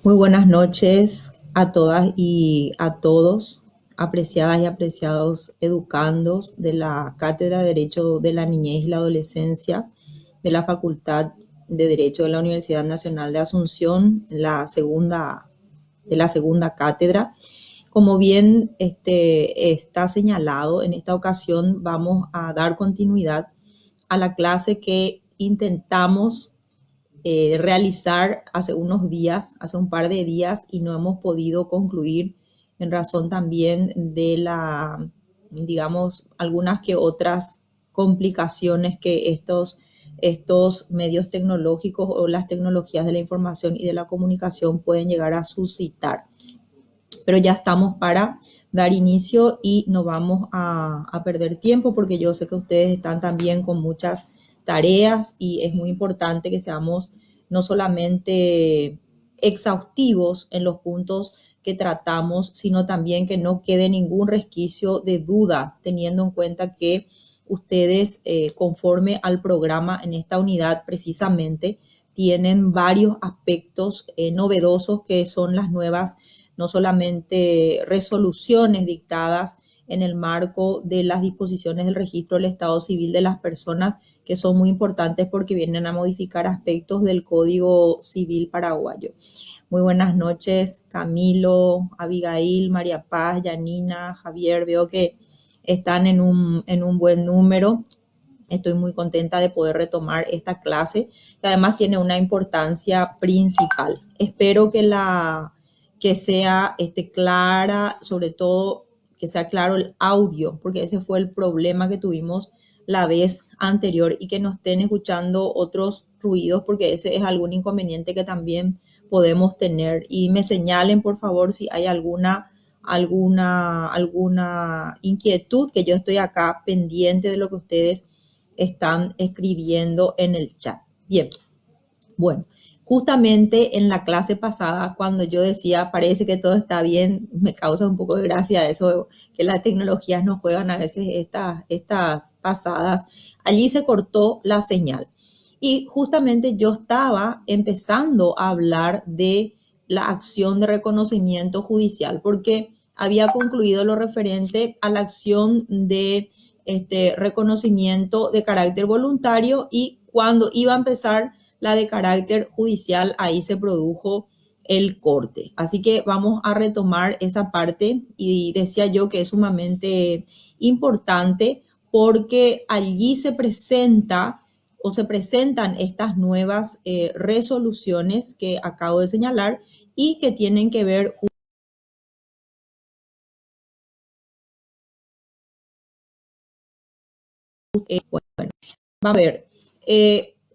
Muy buenas noches a todas y a todos, apreciadas y apreciados educandos de la Cátedra de Derecho de la Niñez y la Adolescencia de la Facultad de Derecho de la Universidad Nacional de Asunción, de la segunda cátedra. Como bien está señalado, en esta ocasión vamos a dar continuidad a la clase que intentamos realizar hace unos días, hace un par de días, y no hemos podido concluir en razón también de digamos, algunas que otras complicaciones que estos medios tecnológicos o las tecnologías de la información y de la comunicación pueden llegar a suscitar. Pero ya estamos para dar inicio y no vamos a perder tiempo porque yo sé que ustedes están también con muchas tareas y es muy importante que seamos no solamente exhaustivos en los puntos que tratamos, sino también que no quede ningún resquicio de duda, teniendo en cuenta que ustedes, conforme al programa en esta unidad precisamente, tienen varios aspectos novedosos que son las nuevas no solamente resoluciones dictadas en el marco de las disposiciones del registro del Estado Civil de las personas, que son muy importantes porque vienen a modificar aspectos del Código Civil paraguayo. Muy buenas noches, Camilo, Abigail, María Paz, Yanina, Javier. Veo que están en un buen número. Estoy muy contenta de poder retomar esta clase, que además tiene una importancia principal. Espero que sea clara, sobre todo que sea claro el audio, porque ese fue el problema que tuvimos la vez anterior y que no estén escuchando otros ruidos, porque ese es algún inconveniente que también podemos tener. Y me señalen, por favor, si hay alguna inquietud, que yo estoy acá pendiente de lo que ustedes están escribiendo en el chat. Bien, bueno, justamente en la clase pasada, cuando yo decía, parece que todo está bien, me causa un poco de gracia eso, que las tecnologías nos juegan a veces estas pasadas. Allí se cortó la señal. Y justamente yo estaba empezando a hablar de la acción de reconocimiento judicial, porque había concluido lo referente a la acción de reconocimiento de carácter voluntario, y cuando iba a empezar la de carácter judicial, ahí se produjo el corte. Así que vamos a retomar esa parte, y decía yo que es sumamente importante porque allí se presenta o se presentan estas nuevas resoluciones que acabo de señalar y que tienen que ver. Bueno, va a ver,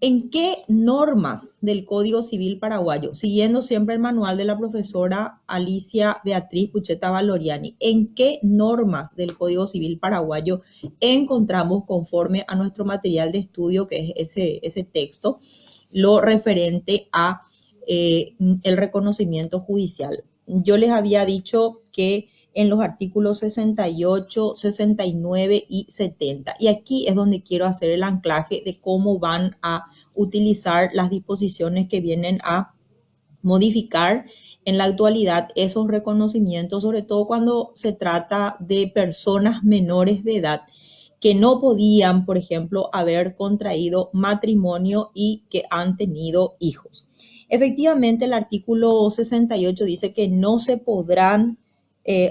¿en qué normas del Código Civil paraguayo, siguiendo siempre el manual de la profesora Alicia Beatriz Pucheta Valoriani, en qué normas del Código Civil paraguayo encontramos, conforme a nuestro material de estudio, que es ese texto, lo referente a el reconocimiento judicial? Yo les había dicho que en los artículos 68, 69 y 70. Y aquí es donde quiero hacer el anclaje de cómo van a utilizar las disposiciones que vienen a modificar en la actualidad esos reconocimientos, sobre todo cuando se trata de personas menores de edad que no podían, por ejemplo, haber contraído matrimonio y que han tenido hijos. Efectivamente, el artículo 68 dice que no se podrán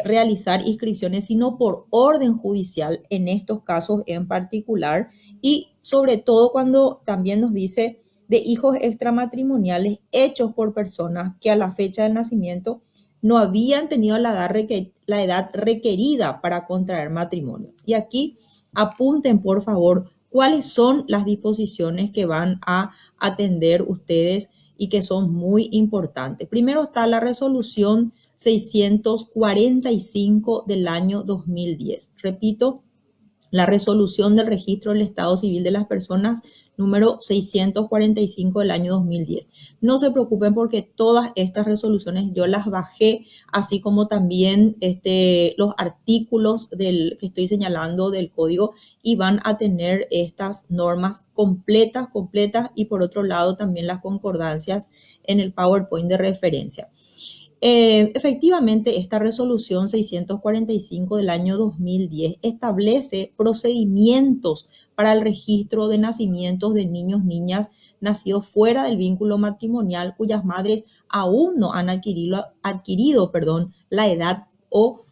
realizar inscripciones sino por orden judicial en estos casos en particular, y sobre todo cuando también nos dice de hijos extramatrimoniales hechos por personas que a la fecha del nacimiento no habían tenido la edad requerida para contraer matrimonio. Y aquí apunten, por favor, cuáles son las disposiciones que van a atender ustedes y que son muy importantes. Primero está la resolución 645 del año 2010. Repito, la resolución del registro del Estado Civil de las personas número 645 del año 2010. No se preocupen porque todas estas resoluciones yo las bajé, así como también los artículos que estoy señalando del código, y van a tener estas normas completas, y por otro lado también las concordancias en el PowerPoint de referencia. Efectivamente, esta resolución 645 del año 2010 establece procedimientos para el registro de nacimientos de niños, niñas nacidos fuera del vínculo matrimonial cuyas madres aún no han adquirido la edad o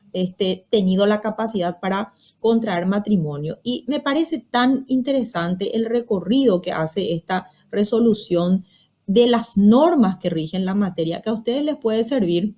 tenido la capacidad para contraer matrimonio. Y me parece tan interesante el recorrido que hace esta resolución de las normas que rigen la materia, que a ustedes les puede servir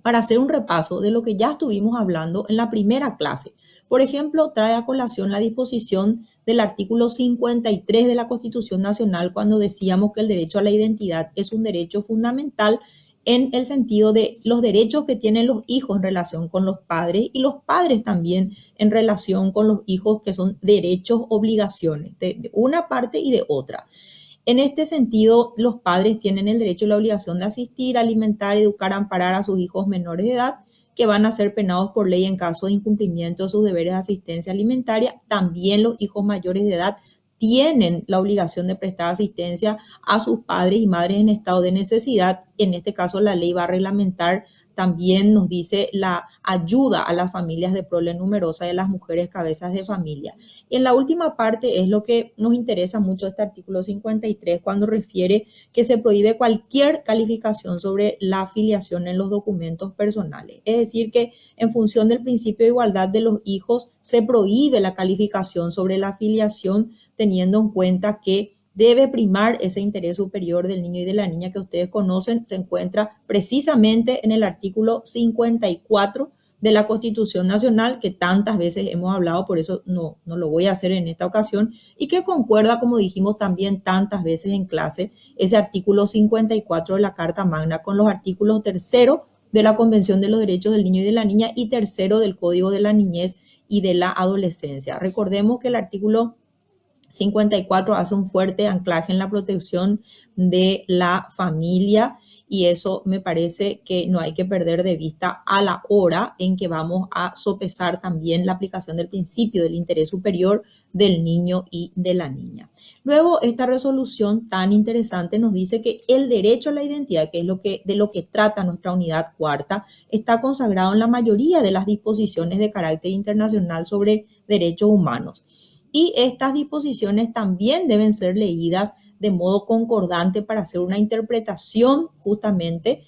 para hacer un repaso de lo que ya estuvimos hablando en la primera clase. Por ejemplo, trae a colación la disposición del artículo 53 de la Constitución Nacional, cuando decíamos que el derecho a la identidad es un derecho fundamental en el sentido de los derechos que tienen los hijos en relación con los padres y los padres también en relación con los hijos, que son derechos, obligaciones de una parte y de otra. En este sentido, los padres tienen el derecho y la obligación de asistir, alimentar, educar, amparar a sus hijos menores de edad, que van a ser penados por ley en caso de incumplimiento de sus deberes de asistencia alimentaria. También los hijos mayores de edad tienen la obligación de prestar asistencia a sus padres y madres en estado de necesidad. En este caso, la ley va a reglamentar, también nos dice, la ayuda a las familias de prole numerosa y a las mujeres cabezas de familia. Y en la última parte es lo que nos interesa mucho este artículo 53, cuando refiere que se prohíbe cualquier calificación sobre la afiliación en los documentos personales. Es decir, que en función del principio de igualdad de los hijos, se prohíbe la calificación sobre la afiliación, teniendo en cuenta que debe primar ese interés superior del niño y de la niña, que ustedes conocen, se encuentra precisamente en el artículo 54 de la Constitución Nacional, que tantas veces hemos hablado, por eso no lo voy a hacer en esta ocasión, y que concuerda, como dijimos también tantas veces en clase, ese artículo 54 de la Carta Magna con los artículos 3º de la Convención de los Derechos del Niño y de la Niña y 3º del Código de la Niñez y de la Adolescencia. Recordemos que el artículo 54 hace un fuerte anclaje en la protección de la familia, y eso me parece que no hay que perder de vista a la hora en que vamos a sopesar también la aplicación del principio del interés superior del niño y de la niña. Luego, esta resolución tan interesante nos dice que el derecho a la identidad, que es de lo que trata nuestra unidad cuarta, está consagrado en la mayoría de las disposiciones de carácter internacional sobre derechos humanos. Y estas disposiciones también deben ser leídas de modo concordante para hacer una interpretación justamente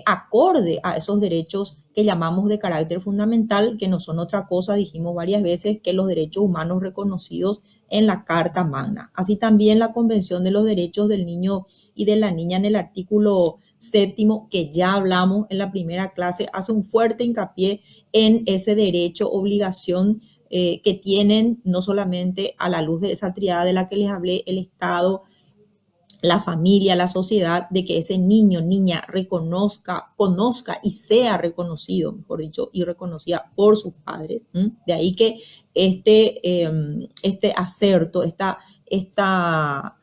acorde a esos derechos que llamamos de carácter fundamental, que no son otra cosa, dijimos varias veces, que los derechos humanos reconocidos en la Carta Magna. Así también la Convención de los Derechos del Niño y de la Niña, en el artículo 7º, que ya hablamos en la primera clase, hace un fuerte hincapié en ese derecho, obligación que tienen, no solamente a la luz de esa triada de la que les hablé, el Estado, la familia, la sociedad, de que ese niño, niña conozca y sea reconocido, mejor dicho, y reconocida por sus padres. De ahí que este acerto, esta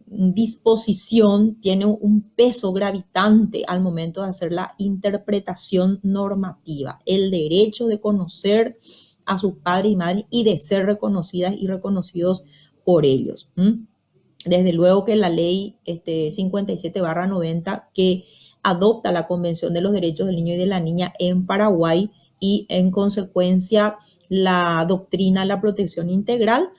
disposición tiene un peso gravitante al momento de hacer la interpretación normativa, el derecho de conocer a sus padres y madres y de ser reconocidas y reconocidos por ellos. Desde luego que la ley 57/90, que adopta la Convención de los Derechos del Niño y de la Niña en Paraguay, y en consecuencia la doctrina de la protección integral,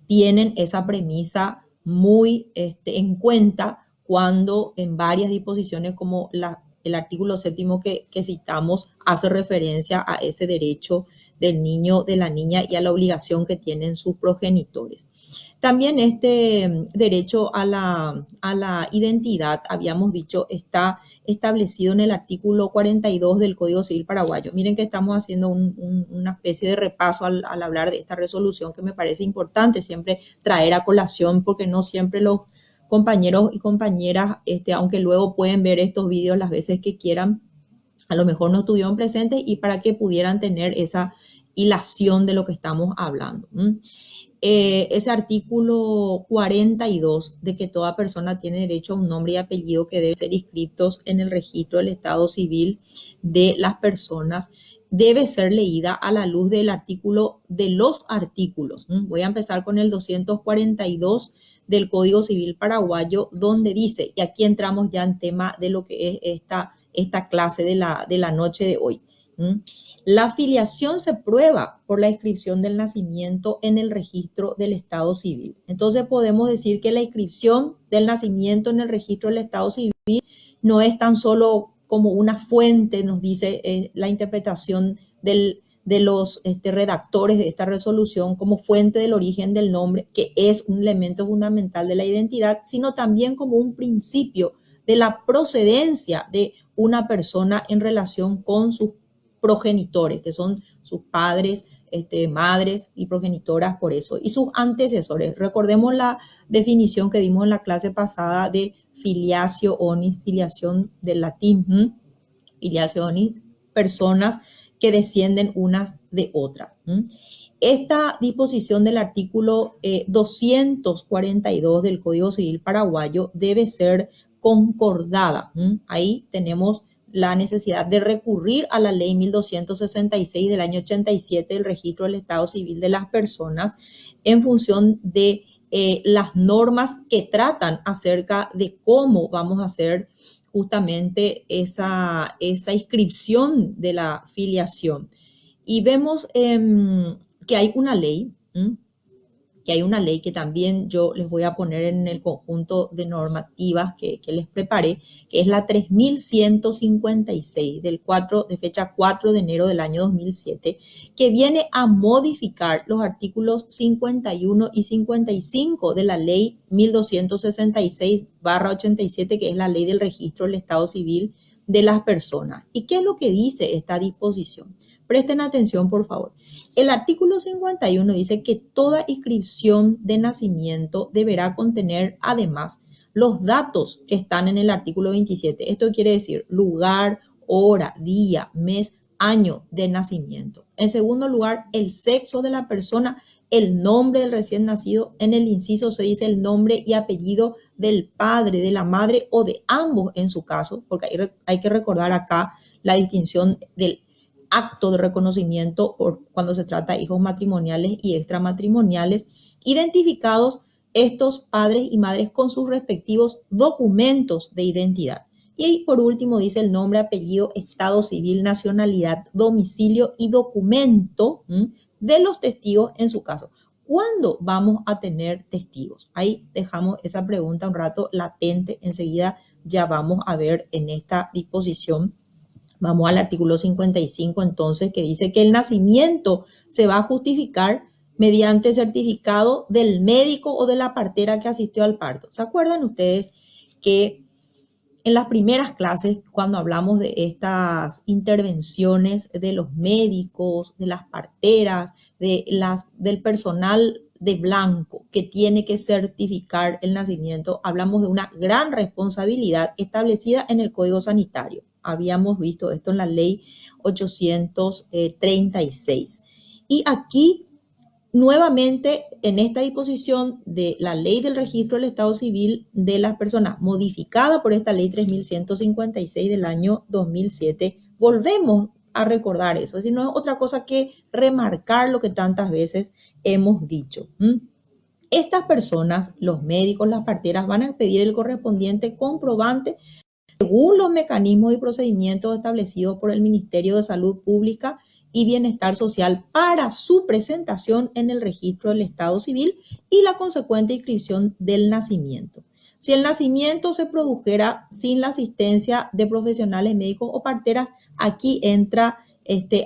tienen esa premisa muy en cuenta cuando en varias disposiciones, como el artículo 7º que citamos, hace referencia a ese derecho del niño, de la niña, y a la obligación que tienen sus progenitores. También este derecho a la identidad, habíamos dicho, está establecido en el artículo 42 del Código Civil paraguayo. Miren que estamos haciendo una especie de repaso al hablar de esta resolución, que me parece importante siempre traer a colación, porque no siempre los compañeros y compañeras, aunque luego pueden ver estos videos las veces que quieran, a lo mejor no estuvieron presentes, y para que pudieran tener esa hilación de lo que estamos hablando. ese artículo 42 de que toda persona tiene derecho a un nombre y apellido que deben ser inscritos en el registro del Estado Civil de las personas, debe ser leída a la luz del artículo, de los artículos. Voy a empezar con el 242 del Código Civil paraguayo, donde dice, y aquí entramos ya en tema de lo que es esta clase de la noche de hoy. La filiación se prueba por la inscripción del nacimiento en el registro del Estado Civil. Entonces podemos decir que la inscripción del nacimiento en el registro del Estado Civil no es tan solo como una fuente, nos dice la interpretación de los redactores de esta resolución, como fuente del origen del nombre, que es un elemento fundamental de la identidad, sino también como un principio de la procedencia de una persona en relación con sus progenitores, que son sus padres, madres y progenitoras por eso, y sus antecesores. Recordemos la definición que dimos en la clase pasada de filiatio onis, filiación del latín, filiatio onis, personas que descienden unas de otras. Esta disposición del artículo 242 del Código Civil paraguayo debe ser concordada. Ahí tenemos la necesidad de recurrir a la ley 1266 del año 87 del registro del Estado Civil de las personas en función de las normas que tratan acerca de cómo vamos a hacer justamente esa inscripción de la filiación. Y vemos que hay una ley, que también yo les voy a poner en el conjunto de normativas que les preparé, que es la 3156 de fecha 4 de enero del año 2007, que viene a modificar los artículos 51 y 55 de la ley 1266/87, que es la ley del registro del Estado Civil de las personas. ¿Y qué es lo que dice esta disposición? Presten atención, por favor. El artículo 51 dice que toda inscripción de nacimiento deberá contener además los datos que están en el artículo 27. Esto quiere decir lugar, hora, día, mes, año de nacimiento. En segundo lugar, el sexo de la persona, el nombre del recién nacido. En el inciso se dice el nombre y apellido del padre, de la madre o de ambos en su caso, porque hay que recordar acá la distinción del acto de reconocimiento cuando se trata de hijos matrimoniales y extramatrimoniales, identificados estos padres y madres con sus respectivos documentos de identidad. Y ahí, por último, dice el nombre, apellido, estado civil, nacionalidad, domicilio y documento de los testigos en su caso. ¿Cuándo vamos a tener testigos? Ahí dejamos esa pregunta un rato latente. Enseguida ya vamos a ver en esta disposición. Vamos al artículo 55 entonces, que dice que el nacimiento se va a justificar mediante certificado del médico o de la partera que asistió al parto. ¿Se acuerdan ustedes que en las primeras clases, cuando hablamos de estas intervenciones de los médicos, de las parteras, del personal de blanco que tiene que certificar el nacimiento, hablamos de una gran responsabilidad establecida en el Código Sanitario? Habíamos visto esto en la ley 836. Y aquí, nuevamente, en esta disposición de la ley del registro del Estado Civil de las personas, modificada por esta ley 3156 del año 2007, volvemos a recordar eso. Es decir, no es otra cosa que remarcar lo que tantas veces hemos dicho. Estas personas, los médicos, las parteras, van a pedir el correspondiente comprobante según los mecanismos y procedimientos establecidos por el Ministerio de Salud Pública y Bienestar Social para su presentación en el registro del Estado Civil y la consecuente inscripción del nacimiento. Si el nacimiento se produjera sin la asistencia de profesionales médicos o parteras, aquí entra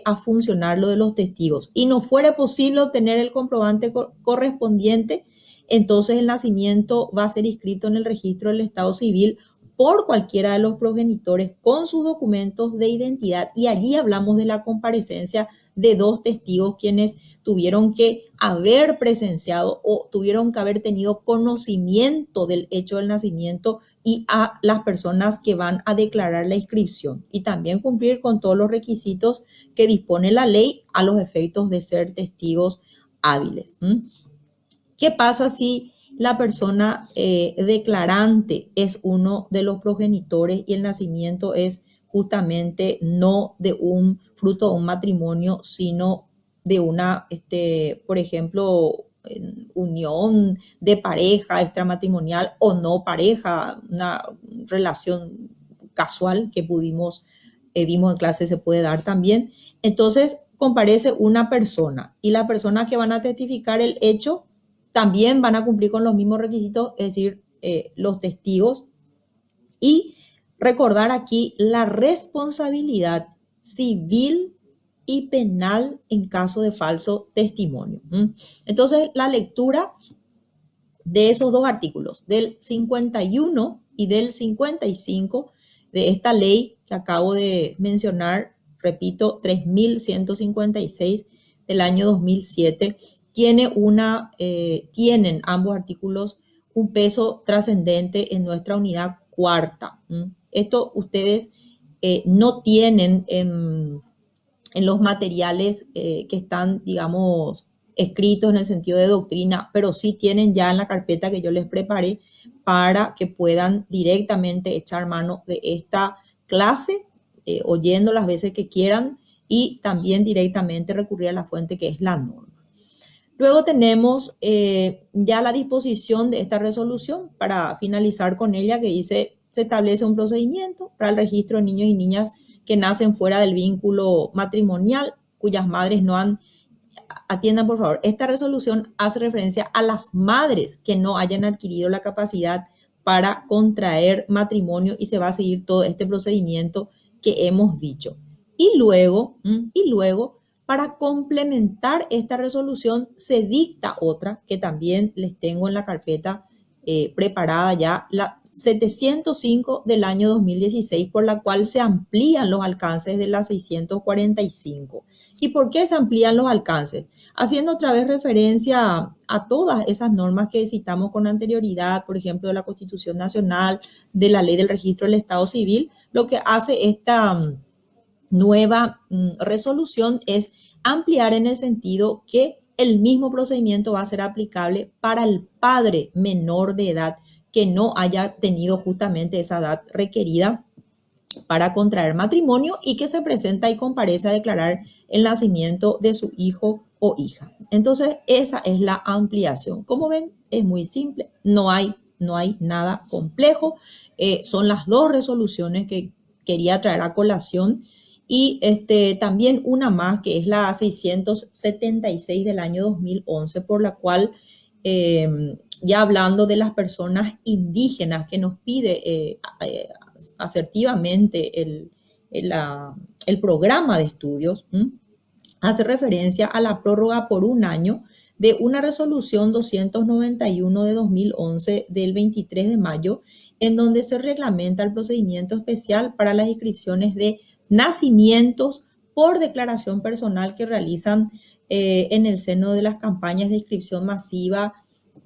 a funcionar lo de los testigos, y no fuera posible obtener el comprobante correspondiente, entonces el nacimiento va a ser inscrito en el registro del Estado Civil por cualquiera de los progenitores con sus documentos de identidad, y allí hablamos de la comparecencia de dos testigos quienes tuvieron que haber presenciado o tuvieron que haber tenido conocimiento del hecho del nacimiento, y a las personas que van a declarar la inscripción, y también cumplir con todos los requisitos que dispone la ley a los efectos de ser testigos hábiles. ¿Qué pasa si la persona declarante es uno de los progenitores y el nacimiento es justamente no de un fruto de un matrimonio, sino de una, por ejemplo, unión de pareja extramatrimonial o no pareja, una relación casual que vimos en clase se puede dar también? Entonces, comparece una persona y la persona que van a testificar el hecho también van a cumplir con los mismos requisitos, es decir, los testigos. Y recordar aquí la responsabilidad civil y penal en caso de falso testimonio. Entonces, la lectura de esos dos artículos, del 51 y del 55 de esta ley que acabo de mencionar, repito, 3156 del año 2007, tienen ambos artículos un peso trascendente en nuestra unidad cuarta. Esto ustedes no tienen en los materiales que están, digamos, escritos en el sentido de doctrina, pero sí tienen ya en la carpeta que yo les preparé para que puedan directamente echar mano de esta clase, oyendo las veces que quieran y también directamente recurrir a la fuente que es la norma. Luego tenemos ya la disposición de esta resolución para finalizar con ella, que dice: se establece un procedimiento para el registro de niños y niñas que nacen fuera del vínculo matrimonial, cuyas madres no han... Atiendan, por favor, esta resolución hace referencia a las madres que no hayan adquirido la capacidad para contraer matrimonio y se va a seguir todo este procedimiento que hemos dicho. Y luego, para complementar esta resolución, se dicta otra que también les tengo en la carpeta preparada ya, la 705 del año 2016, por la cual se amplían los alcances de la 645. ¿Y por qué se amplían los alcances? Haciendo otra vez referencia a todas esas normas que citamos con anterioridad, por ejemplo, de la Constitución Nacional, de la Ley del Registro del Estado Civil, lo que hace esta nueva resolución es ampliar en el sentido que el mismo procedimiento va a ser aplicable para el padre menor de edad que no haya tenido justamente esa edad requerida para contraer matrimonio y que se presenta y comparece a declarar el nacimiento de su hijo o hija. Entonces, esa es la ampliación. Como ven, es muy simple, no hay nada complejo. Son las dos resoluciones que quería traer a colación. Y también una más, que es la 676 del año 2011, por la cual, ya hablando de las personas indígenas, que nos pide asertivamente el programa de estudios, hace referencia a la prórroga por un año de una resolución 291 de 2011 del 23 de mayo, en donde se reglamenta el procedimiento especial para las inscripciones de nacimientos por declaración personal que realizan en el seno de las campañas de inscripción masiva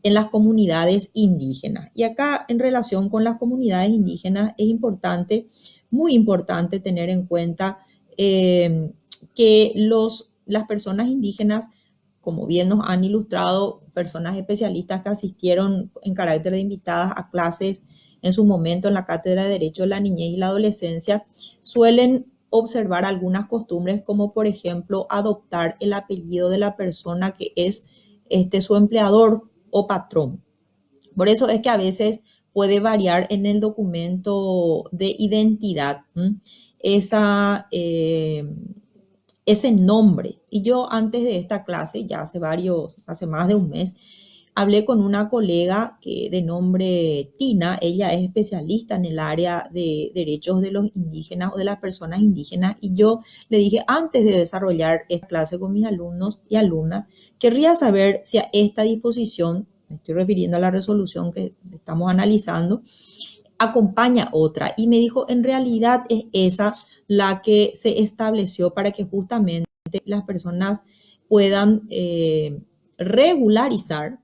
en las comunidades indígenas. Y acá, en relación con las comunidades indígenas, es importante, muy importante, tener en cuenta que las personas indígenas, como bien nos han ilustrado personas especialistas que asistieron en carácter de invitadas a clases en su momento en la Cátedra de Derecho de la Niñez y la Adolescencia, suelen observar algunas costumbres, como por ejemplo adoptar el apellido de la persona que es su empleador o patrón. Por eso es que a veces puede variar en el documento de identidad ese nombre. Y yo, antes de esta clase, ya hace más de un mes, hablé con una colega de nombre Tina. Ella es especialista en el área de derechos de los indígenas o de las personas indígenas, y yo le dije, antes de desarrollar esta clase con mis alumnos y alumnas, querría saber si a esta disposición, me estoy refiriendo a la resolución que estamos analizando, acompaña otra. Y me dijo, en realidad es esa la que se estableció para que justamente las personas puedan regularizar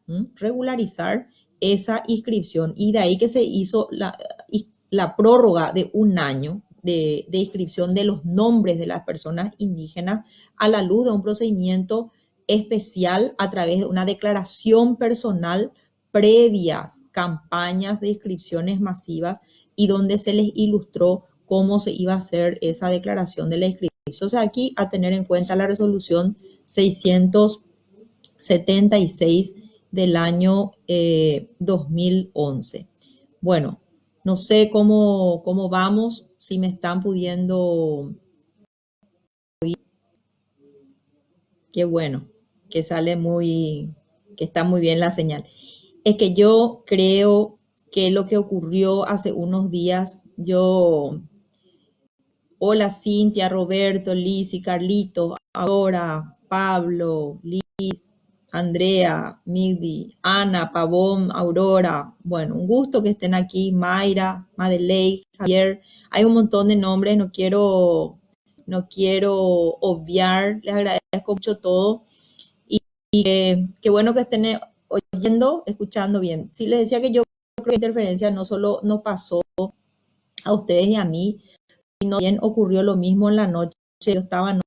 esa inscripción. Y de ahí que se hizo la prórroga de un año de inscripción de los nombres de las personas indígenas a la luz de un procedimiento especial a través de una declaración personal previas campañas de inscripciones masivas y donde se les ilustró cómo se iba a hacer esa declaración de la inscripción. O sea, aquí a tener en cuenta la resolución 676 del año 2011. Bueno, no sé cómo vamos, si me están pudiendo. Qué bueno, que sale que está muy bien la señal. Es que yo creo que lo que ocurrió hace unos días, hola Cintia, Roberto, Liz y Carlito, Aurora, Pablo, Liz, Andrea, Migdi, Ana, Pavón, Aurora. Bueno, un gusto que estén aquí, Mayra, Madeleine, Javier. Hay un montón de nombres, no quiero obviar, les agradezco mucho todo. Qué bueno que estén oyendo, escuchando bien. Sí, les decía que yo creo que la interferencia no solo nos pasó a ustedes y a mí, sino también ocurrió lo mismo en la noche. Yo estaba en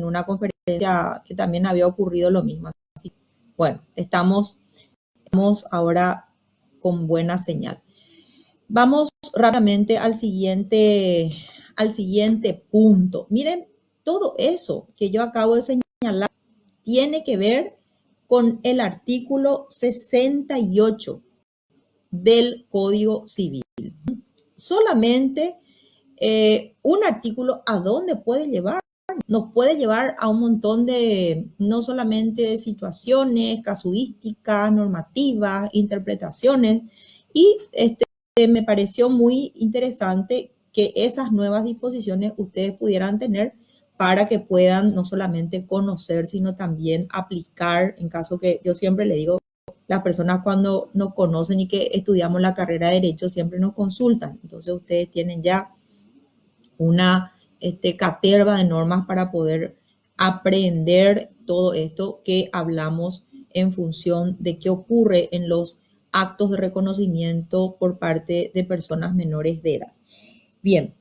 una conferencia que también había ocurrido lo mismo. Así, bueno, estamos ahora con buena señal. Vamos rápidamente al siguiente punto. Miren, todo eso que yo acabo de señalar tiene que ver con el artículo 68 del Código Civil. Solamente un artículo, ¿a dónde puede llevar? Nos puede llevar a un montón de, no solamente de situaciones, casuísticas, normativas, interpretaciones, y me pareció muy interesante que esas nuevas disposiciones ustedes pudieran tener para que puedan no solamente conocer, sino también aplicar, en caso que yo siempre le digo, las personas cuando nos conocen y que estudiamos la carrera de Derecho siempre nos consultan. Entonces ustedes tienen ya una caterva de normas para poder aprender todo esto que hablamos en función de qué ocurre en los actos de reconocimiento por parte de personas menores de edad. Bien,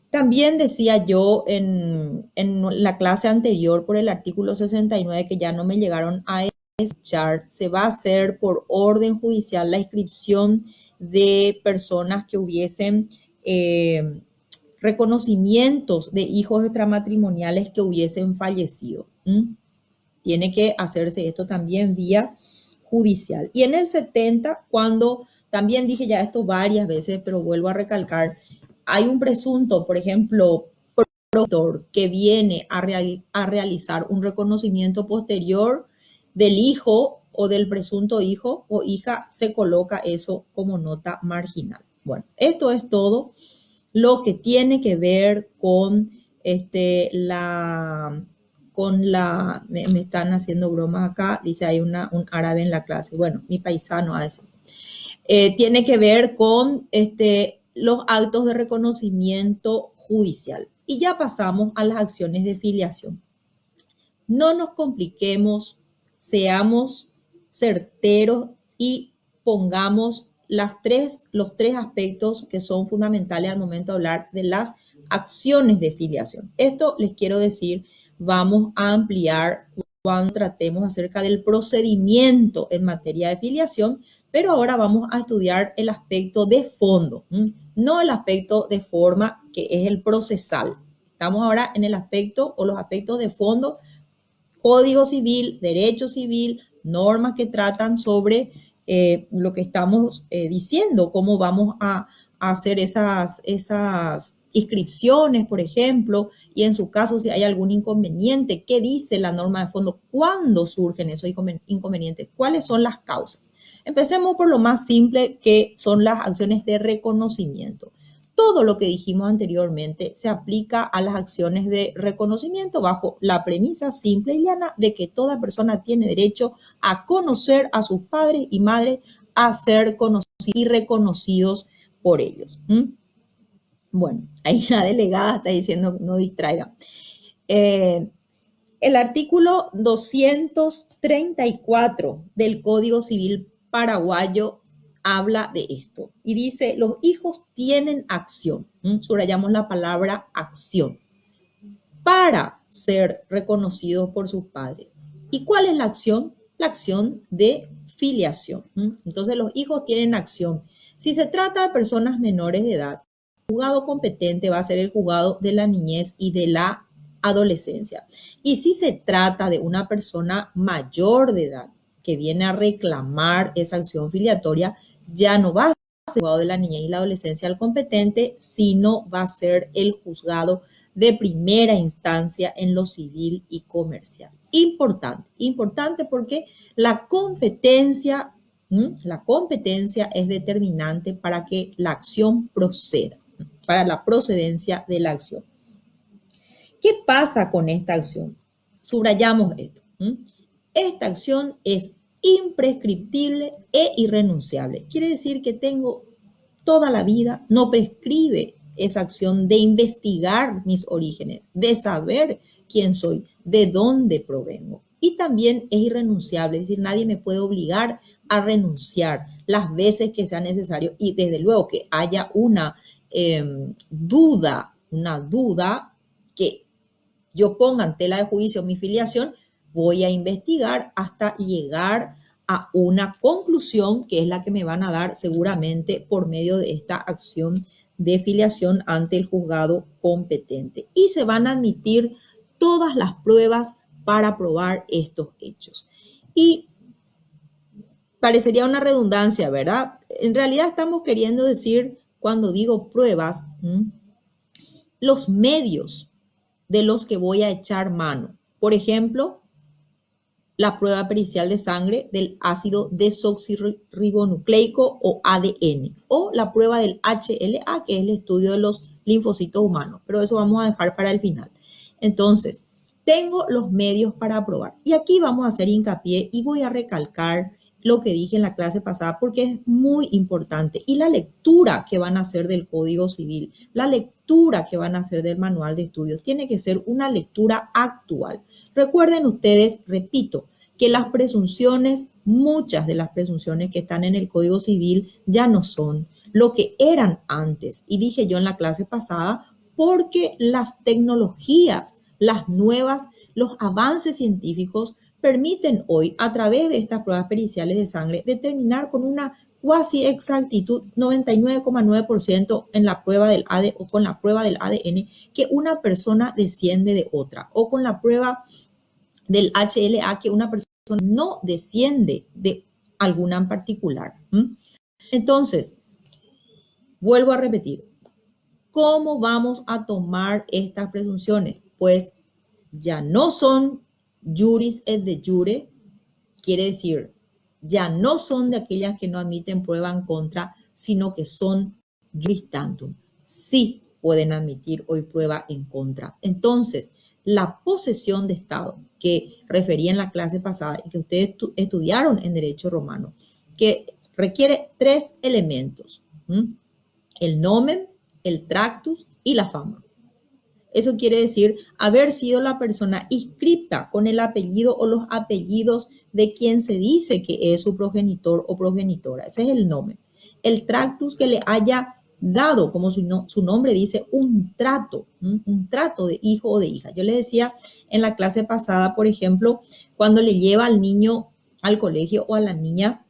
también decía yo en la clase anterior por el artículo 69 que ya no me llegaron a escuchar, se va a hacer por orden judicial la inscripción de personas que hubiesen reconocimientos de hijos extramatrimoniales que hubiesen fallecido. Tiene que hacerse esto también vía judicial. Y en el 70, cuando también dije ya esto varias veces, pero vuelvo a recalcar, hay un presunto, por ejemplo, productor que viene a realizar un reconocimiento posterior del hijo o del presunto hijo o hija, se coloca eso como nota marginal. Bueno, esto es todo lo que tiene que ver con me están haciendo bromas acá, dice hay un árabe en la clase, bueno, mi paisano a decir. Tiene que ver con los actos de reconocimiento judicial. Y ya pasamos a las acciones de filiación. No nos compliquemos, seamos certeros y pongamos los tres aspectos que son fundamentales al momento de hablar de las acciones de filiación. Esto les quiero decir, vamos a ampliar cuando tratemos acerca del procedimiento en materia de filiación, pero ahora vamos a estudiar el aspecto de fondo, no el aspecto de forma, que es el procesal. Estamos ahora en el aspecto o los aspectos de fondo: Código Civil, Derecho Civil, normas que tratan sobre lo que estamos diciendo, cómo vamos a hacer esas inscripciones, por ejemplo, y en su caso si hay algún inconveniente, qué dice la norma de fondo, cuándo surgen esos inconvenientes, cuáles son las causas. Empecemos por lo más simple, que son las acciones de reconocimiento. Todo lo que dijimos anteriormente se aplica a las acciones de reconocimiento bajo la premisa simple y llana de que toda persona tiene derecho a conocer a sus padres y madres, a ser conocidos y reconocidos por ellos. Bueno, ahí la delegada está diciendo no distraiga. El artículo 234 del Código Civil paraguayo habla de esto y dice: los hijos tienen acción, subrayamos la palabra acción, para ser reconocidos por sus padres. ¿Y cuál es la acción? La acción de filiación. Entonces los hijos tienen acción. Si se trata de personas menores de edad, el juzgado competente va a ser el juzgado de la niñez y de la adolescencia. Y si se trata de una persona mayor de edad que viene a reclamar esa acción filiatoria, ya no va a ser el juzgado de la niñez y la adolescencia el competente, sino va a ser el juzgado de primera instancia en lo civil y comercial. Importante, importante porque la competencia, la competencia es determinante para que la acción proceda, para la procedencia de la acción. ¿Qué pasa con esta acción? Subrayamos esto. Esta acción es imprescriptible e irrenunciable. Quiere decir que tengo toda la vida, no prescribe esa acción de investigar mis orígenes, de saber quién soy, de dónde provengo. Y también es irrenunciable, es decir, nadie me puede obligar a renunciar las veces que sea necesario y desde luego que haya una duda que yo ponga en tela de juicio mi filiación, voy a investigar hasta llegar a una conclusión que es la que me van a dar seguramente por medio de esta acción de filiación ante el juzgado competente. Y se van a admitir todas las pruebas para probar estos hechos. Y parecería una redundancia, ¿verdad? En realidad estamos queriendo decir, cuando digo pruebas, los medios de los que voy a echar mano. Por ejemplo, la prueba pericial de sangre del ácido desoxirribonucleico o ADN, o la prueba del HLA, que es el estudio de los linfocitos humanos, pero eso vamos a dejar para el final. Entonces, tengo los medios para probar. Y aquí vamos a hacer hincapié y voy a recalcar lo que dije en la clase pasada porque es muy importante. Y la lectura que van a hacer del Código Civil, la lectura que van a hacer del Manual de Estudios, tiene que ser una lectura actual. Recuerden ustedes, repito, que las presunciones, muchas de las presunciones que están en el Código Civil ya no son lo que eran antes. Y dije yo en la clase pasada, porque las tecnologías, las nuevas, los avances científicos permiten hoy, a través de estas pruebas periciales de sangre, determinar con una cuasi exactitud 99,9% en la prueba del ADN o con la prueba del ADN que una persona desciende de otra, o con la prueba del HLA que una persona no desciende de alguna en particular. Entonces, vuelvo a repetir, ¿cómo vamos a tomar estas presunciones? Pues ya no son juris et de jure, quiere decir, ya no son de aquellas que no admiten prueba en contra, sino que son juris tantum. Sí pueden admitir hoy prueba en contra. Entonces, la posesión de Estado que referí en la clase pasada y que ustedes estudiaron en Derecho Romano, que requiere 3 elementos, el nomen, el tractus y la fama. Eso quiere decir haber sido la persona inscripta con el apellido o los apellidos de quien se dice que es su progenitor o progenitora. Ese es el nombre. El tractus que le haya dado, como su nombre dice, un trato de hijo o de hija. Yo le decía en la clase pasada, por ejemplo, cuando le lleva al niño al colegio o a la niña,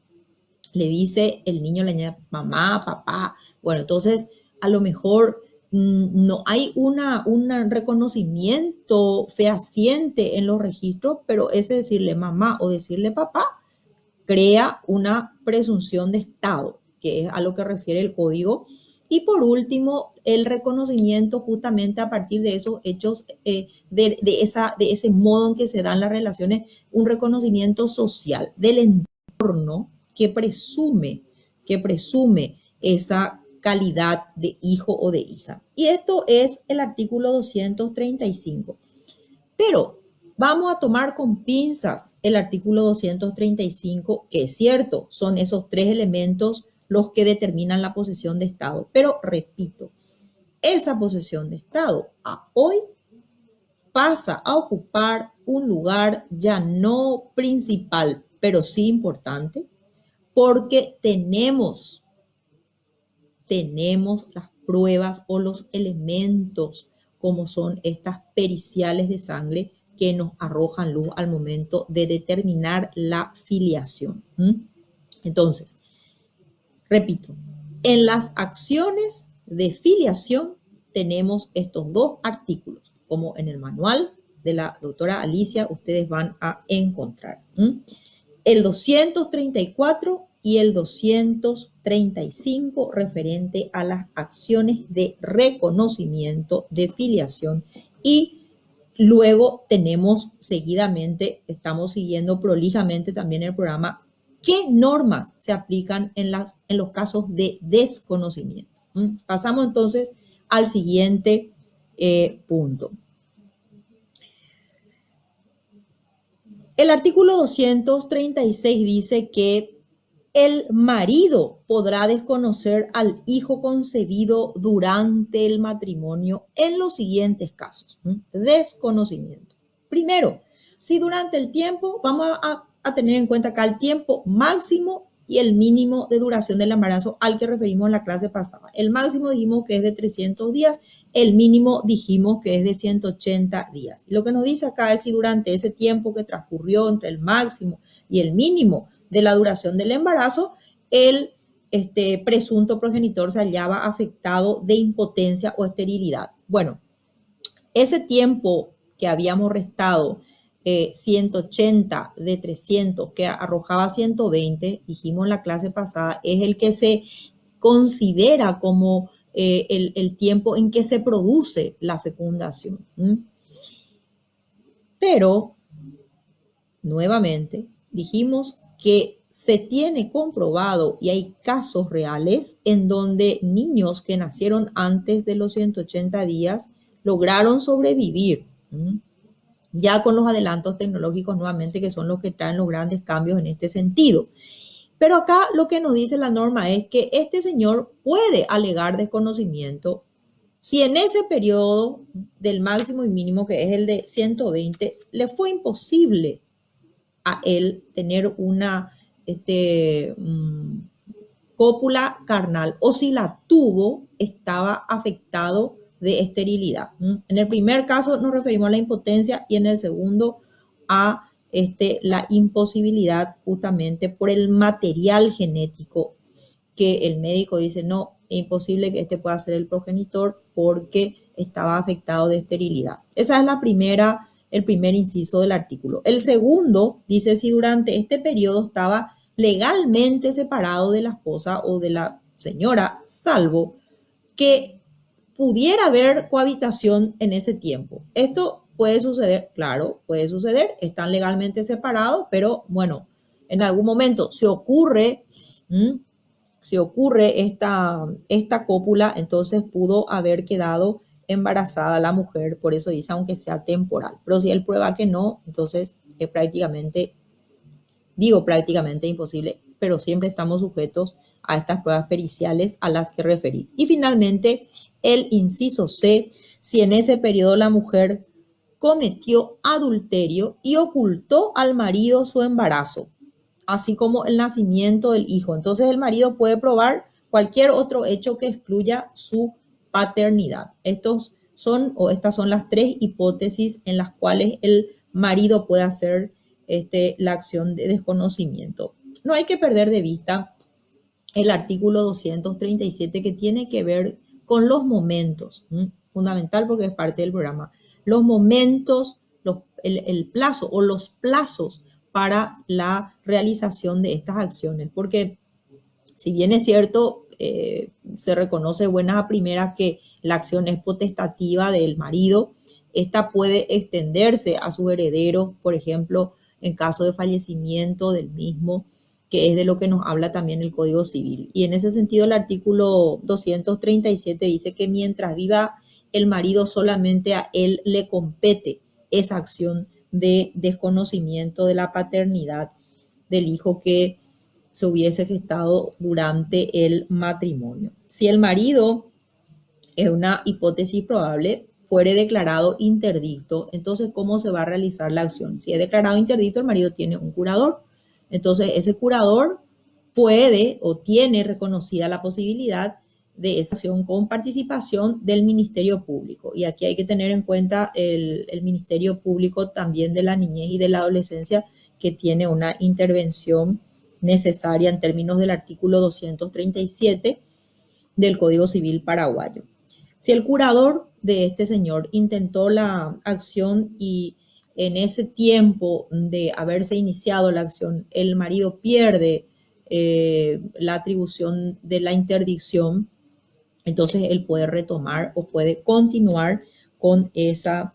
le dice el niño, la niña, mamá, papá. Bueno, entonces a lo mejor no hay un reconocimiento fehaciente en los registros, pero ese decirle mamá o decirle papá crea una presunción de Estado, que es a lo que refiere el código. Y por último, el reconocimiento justamente a partir de esos hechos, de ese modo en que se dan las relaciones, un reconocimiento social del entorno que presume esa calidad de hijo o de hija. Y esto es el artículo 235. Pero vamos a tomar con pinzas el artículo 235, que es cierto, son esos 3 elementos los que determinan la posesión de Estado. Pero repito, esa posesión de Estado a hoy pasa a ocupar un lugar ya no principal, pero sí importante, porque tenemos las pruebas o los elementos como son estas periciales de sangre que nos arrojan luz al momento de determinar la filiación. Entonces, repito, en las acciones de filiación tenemos estos dos artículos, como en el manual de la doctora Alicia ustedes van a encontrar. El 234 y el 235 referente a las acciones de reconocimiento de filiación, y luego tenemos seguidamente, estamos siguiendo prolijamente también el programa, qué normas se aplican en los casos de desconocimiento. Pasamos entonces al siguiente punto. El artículo 236 dice que el marido podrá desconocer al hijo concebido durante el matrimonio en los siguientes casos. Desconocimiento. Primero, si durante el tiempo, vamos a tener en cuenta acá el tiempo máximo y el mínimo de duración del embarazo al que referimos en la clase pasada. El máximo dijimos que es de 300 días, el mínimo dijimos que es de 180 días. Y lo que nos dice acá es si durante ese tiempo que transcurrió entre el máximo y el mínimo de la duración del embarazo, el presunto progenitor se hallaba afectado de impotencia o esterilidad. Bueno, ese tiempo que habíamos restado, 180 de 300, que arrojaba 120, dijimos en la clase pasada, es el que se considera como el tiempo en que se produce la fecundación. Pero, nuevamente, dijimos que se tiene comprobado y hay casos reales en donde niños que nacieron antes de los 180 días lograron sobrevivir, ya con los adelantos tecnológicos nuevamente, que son los que traen los grandes cambios en este sentido. Pero acá lo que nos dice la norma es que este señor puede alegar desconocimiento si en ese periodo del máximo y mínimo, que es el de 120, le fue imposible a él tener una cópula carnal, o si la tuvo, estaba afectado de esterilidad. En el primer caso nos referimos a la impotencia y en el segundo a la imposibilidad justamente por el material genético, que el médico dice no, es imposible que este pueda ser el progenitor porque estaba afectado de esterilidad. Esa es el primer inciso del artículo. El segundo dice si durante este periodo estaba legalmente separado de la esposa o de la señora, salvo que pudiera haber cohabitación en ese tiempo. Esto puede suceder, claro, puede suceder, están legalmente separados, pero bueno, en algún momento se ocurre esta cópula, entonces pudo haber quedado embarazada la mujer, por eso dice aunque sea temporal. Pero si él prueba que no, entonces es prácticamente imposible, pero siempre estamos sujetos a estas pruebas periciales a las que referí. Y finalmente, el inciso C, si en ese periodo la mujer cometió adulterio y ocultó al marido su embarazo, así como el nacimiento del hijo. Entonces el marido puede probar cualquier otro hecho que excluya su paternidad. Estas son las tres hipótesis en las cuales el marido puede hacer la acción de desconocimiento. No hay que perder de vista el artículo 237 que tiene que ver con los momentos, fundamental porque es parte del programa. Los momentos, el plazo o los plazos para la realización de estas acciones, porque si bien es cierto, se reconoce buenas a primeras que la acción es potestativa del marido, esta puede extenderse a sus herederos, por ejemplo, en caso de fallecimiento del mismo, que es de lo que nos habla también el Código Civil. Y en ese sentido, el artículo 237 dice que mientras viva el marido, solamente a él le compete esa acción de desconocimiento de la paternidad del hijo que se hubiese gestado durante el matrimonio. Si el marido, es una hipótesis probable, fuere declarado interdicto, entonces ¿cómo se va a realizar la acción? Si es declarado interdicto, el marido tiene un curador. Entonces ese curador puede o tiene reconocida la posibilidad de esa acción con participación del Ministerio Público. Y aquí hay que tener en cuenta el Ministerio Público también de la niñez y de la adolescencia, que tiene una intervención necesaria en términos del artículo 237 del Código Civil paraguayo. Si el curador de este señor intentó la acción y en ese tiempo de haberse iniciado la acción, el marido pierde la atribución de la interdicción, entonces él puede retomar o puede continuar con esa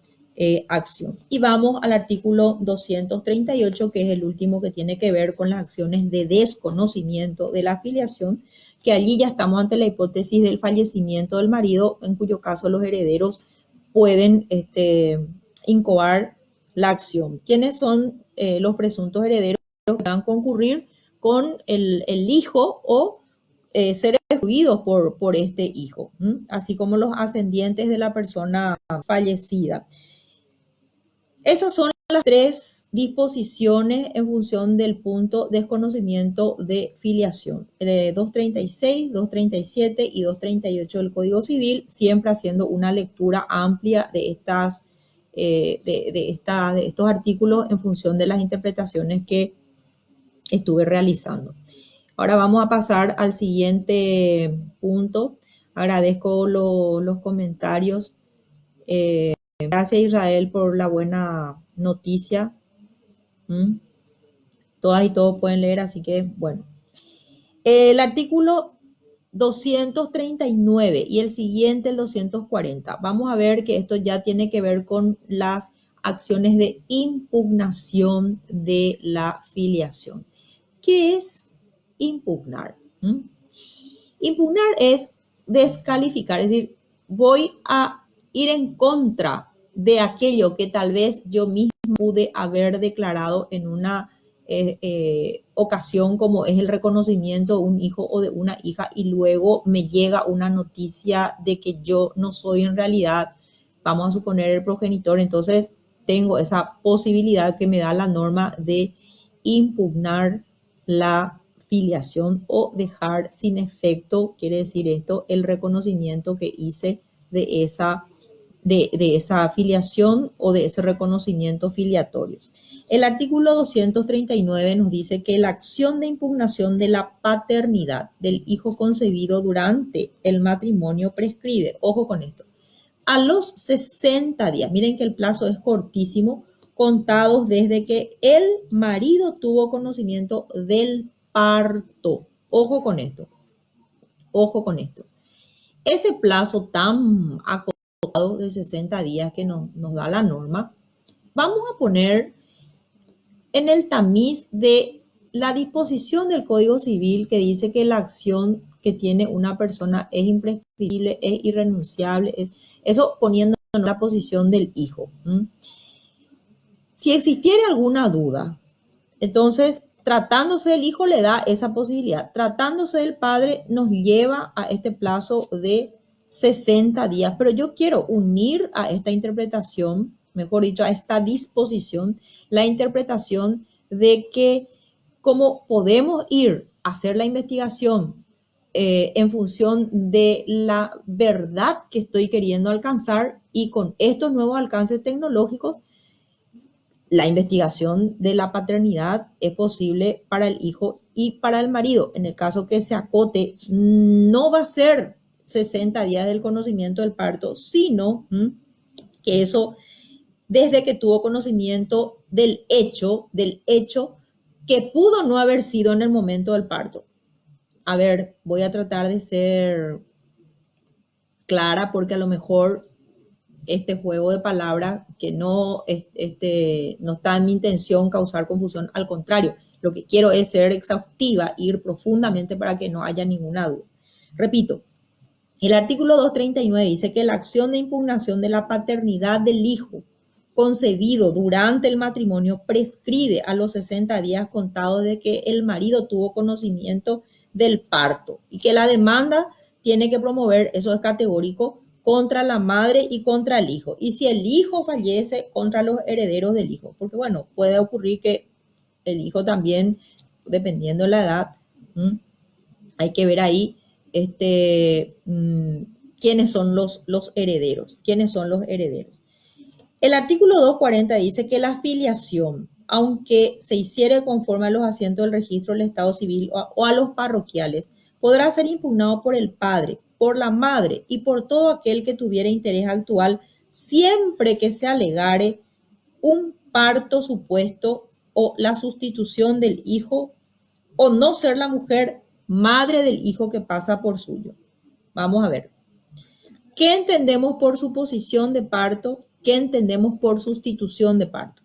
acción. Y vamos al artículo 238, que es el último, que tiene que ver con las acciones de desconocimiento de la afiliación, que allí ya estamos ante la hipótesis del fallecimiento del marido, en cuyo caso los herederos pueden incoar la acción. ¿Quiénes son los presuntos herederos que van a concurrir con el hijo o ser excluidos por este hijo, así como los ascendientes de la persona fallecida? Esas son las tres disposiciones en función del punto desconocimiento de filiación. 236, 237 y 238 del Código Civil, siempre haciendo una lectura amplia de estos artículos en función de las interpretaciones que estuve realizando. Ahora vamos a pasar al siguiente punto. Agradezco los comentarios. Gracias, Israel, por la buena noticia. Todas y todos pueden leer, así que bueno. El artículo 239 y el siguiente, el 240. Vamos a ver que esto ya tiene que ver con las acciones de impugnación de la filiación. ¿Qué es impugnar? Impugnar es descalificar, es decir, voy a ir en contra de aquello que tal vez yo mismo pude haber declarado en una ocasión, como es el reconocimiento de un hijo o de una hija, y luego me llega una noticia de que yo no soy en realidad, vamos a suponer, el progenitor. Entonces tengo esa posibilidad que me da la norma de impugnar la filiación o dejar sin efecto, quiere decir esto, el reconocimiento que hice de esa afiliación o de ese reconocimiento filiatorio. El artículo 239 nos dice que la acción de impugnación de la paternidad del hijo concebido durante el matrimonio prescribe, ojo con esto, a los 60 días, miren que el plazo es cortísimo, contados desde que el marido tuvo conocimiento del parto. Ojo con esto, ojo con esto. Ese plazo tan acotado de 60 días que nos da la norma, vamos a poner en el tamiz de la disposición del Código Civil que dice que la acción que tiene una persona es imprescriptible, es irrenunciable, eso poniendo en la posición del hijo. Si existiera alguna duda, entonces, tratándose del hijo le da esa posibilidad. Tratándose del padre nos lleva a este plazo de 60 días. Pero yo quiero unir a esta interpretación, mejor dicho, a esta disposición, la interpretación de que como podemos ir a hacer la investigación en función de la verdad que estoy queriendo alcanzar, y con estos nuevos alcances tecnológicos, la investigación de la paternidad es posible para el hijo y para el marido. En el caso que se acote, no va a ser 60 días del conocimiento del parto, sino que eso, desde que tuvo conocimiento del hecho que pudo no haber sido en el momento del parto. A ver, voy a tratar de ser clara, porque a lo mejor este juego de palabras, que no está en mi intención causar confusión, al contrario, lo que quiero es ser exhaustiva, ir profundamente para que no haya ninguna duda. Repito, el artículo 239 dice que la acción de impugnación de la paternidad del hijo concebido durante el matrimonio prescribe a los 60 días contados de que el marido tuvo conocimiento del parto, y que la demanda tiene que promover, eso es categórico, contra la madre y contra el hijo. Y si el hijo fallece, contra los herederos del hijo. Porque bueno, puede ocurrir que el hijo también, dependiendo de la edad, hay que ver ahí quiénes son los herederos. ¿Quiénes son los herederos? El artículo 240 dice que la filiación, aunque se hiciere conforme a los asientos del registro del Estado civil o a los parroquiales, podrá ser impugnado por el padre, por la madre y por todo aquel que tuviera interés actual, siempre que se alegare un parto supuesto o la sustitución del hijo o no ser la mujer madre del hijo que pasa por suyo. Vamos a ver. ¿Qué entendemos por suposición de parto? ¿Qué entendemos por sustitución de parto?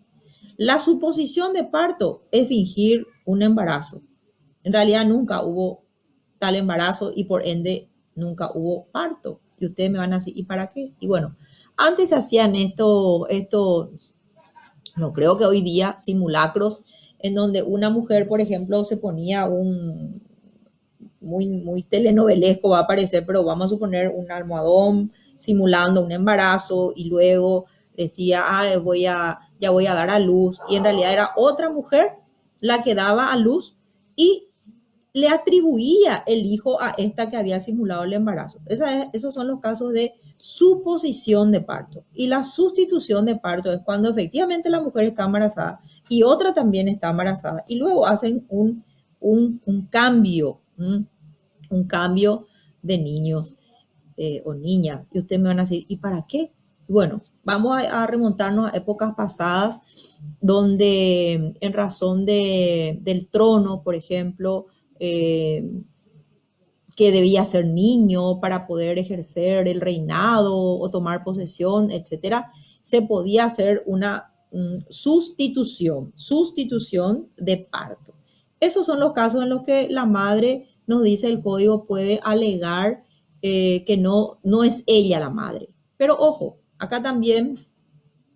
La suposición de parto es fingir un embarazo. En realidad nunca hubo tal embarazo y por ende nunca hubo parto. Y ustedes me van a decir, ¿y para qué? Y bueno, antes se hacían estos, no creo que hoy día, simulacros en donde una mujer, por ejemplo, se ponía muy telenovelesco va a parecer, pero vamos a suponer un almohadón simulando un embarazo y luego decía, ya voy a dar a luz, y en realidad era otra mujer la que daba a luz y le atribuía el hijo a esta que había simulado el embarazo. Esos son los casos de suposición de parto. Y la sustitución de parto es cuando efectivamente la mujer está embarazada y otra también está embarazada y luego hacen un cambio, un cambio de niños o niñas. Y ustedes me van a decir, ¿y para qué? Bueno, vamos a remontarnos a épocas pasadas donde en razón del trono, por ejemplo, que debía ser niño para poder ejercer el reinado o tomar posesión, etcétera, se podía hacer una sustitución de parto. Esos son los casos en los que la madre, nos dice el código, puede alegar que no es ella la madre. Pero ojo, acá también,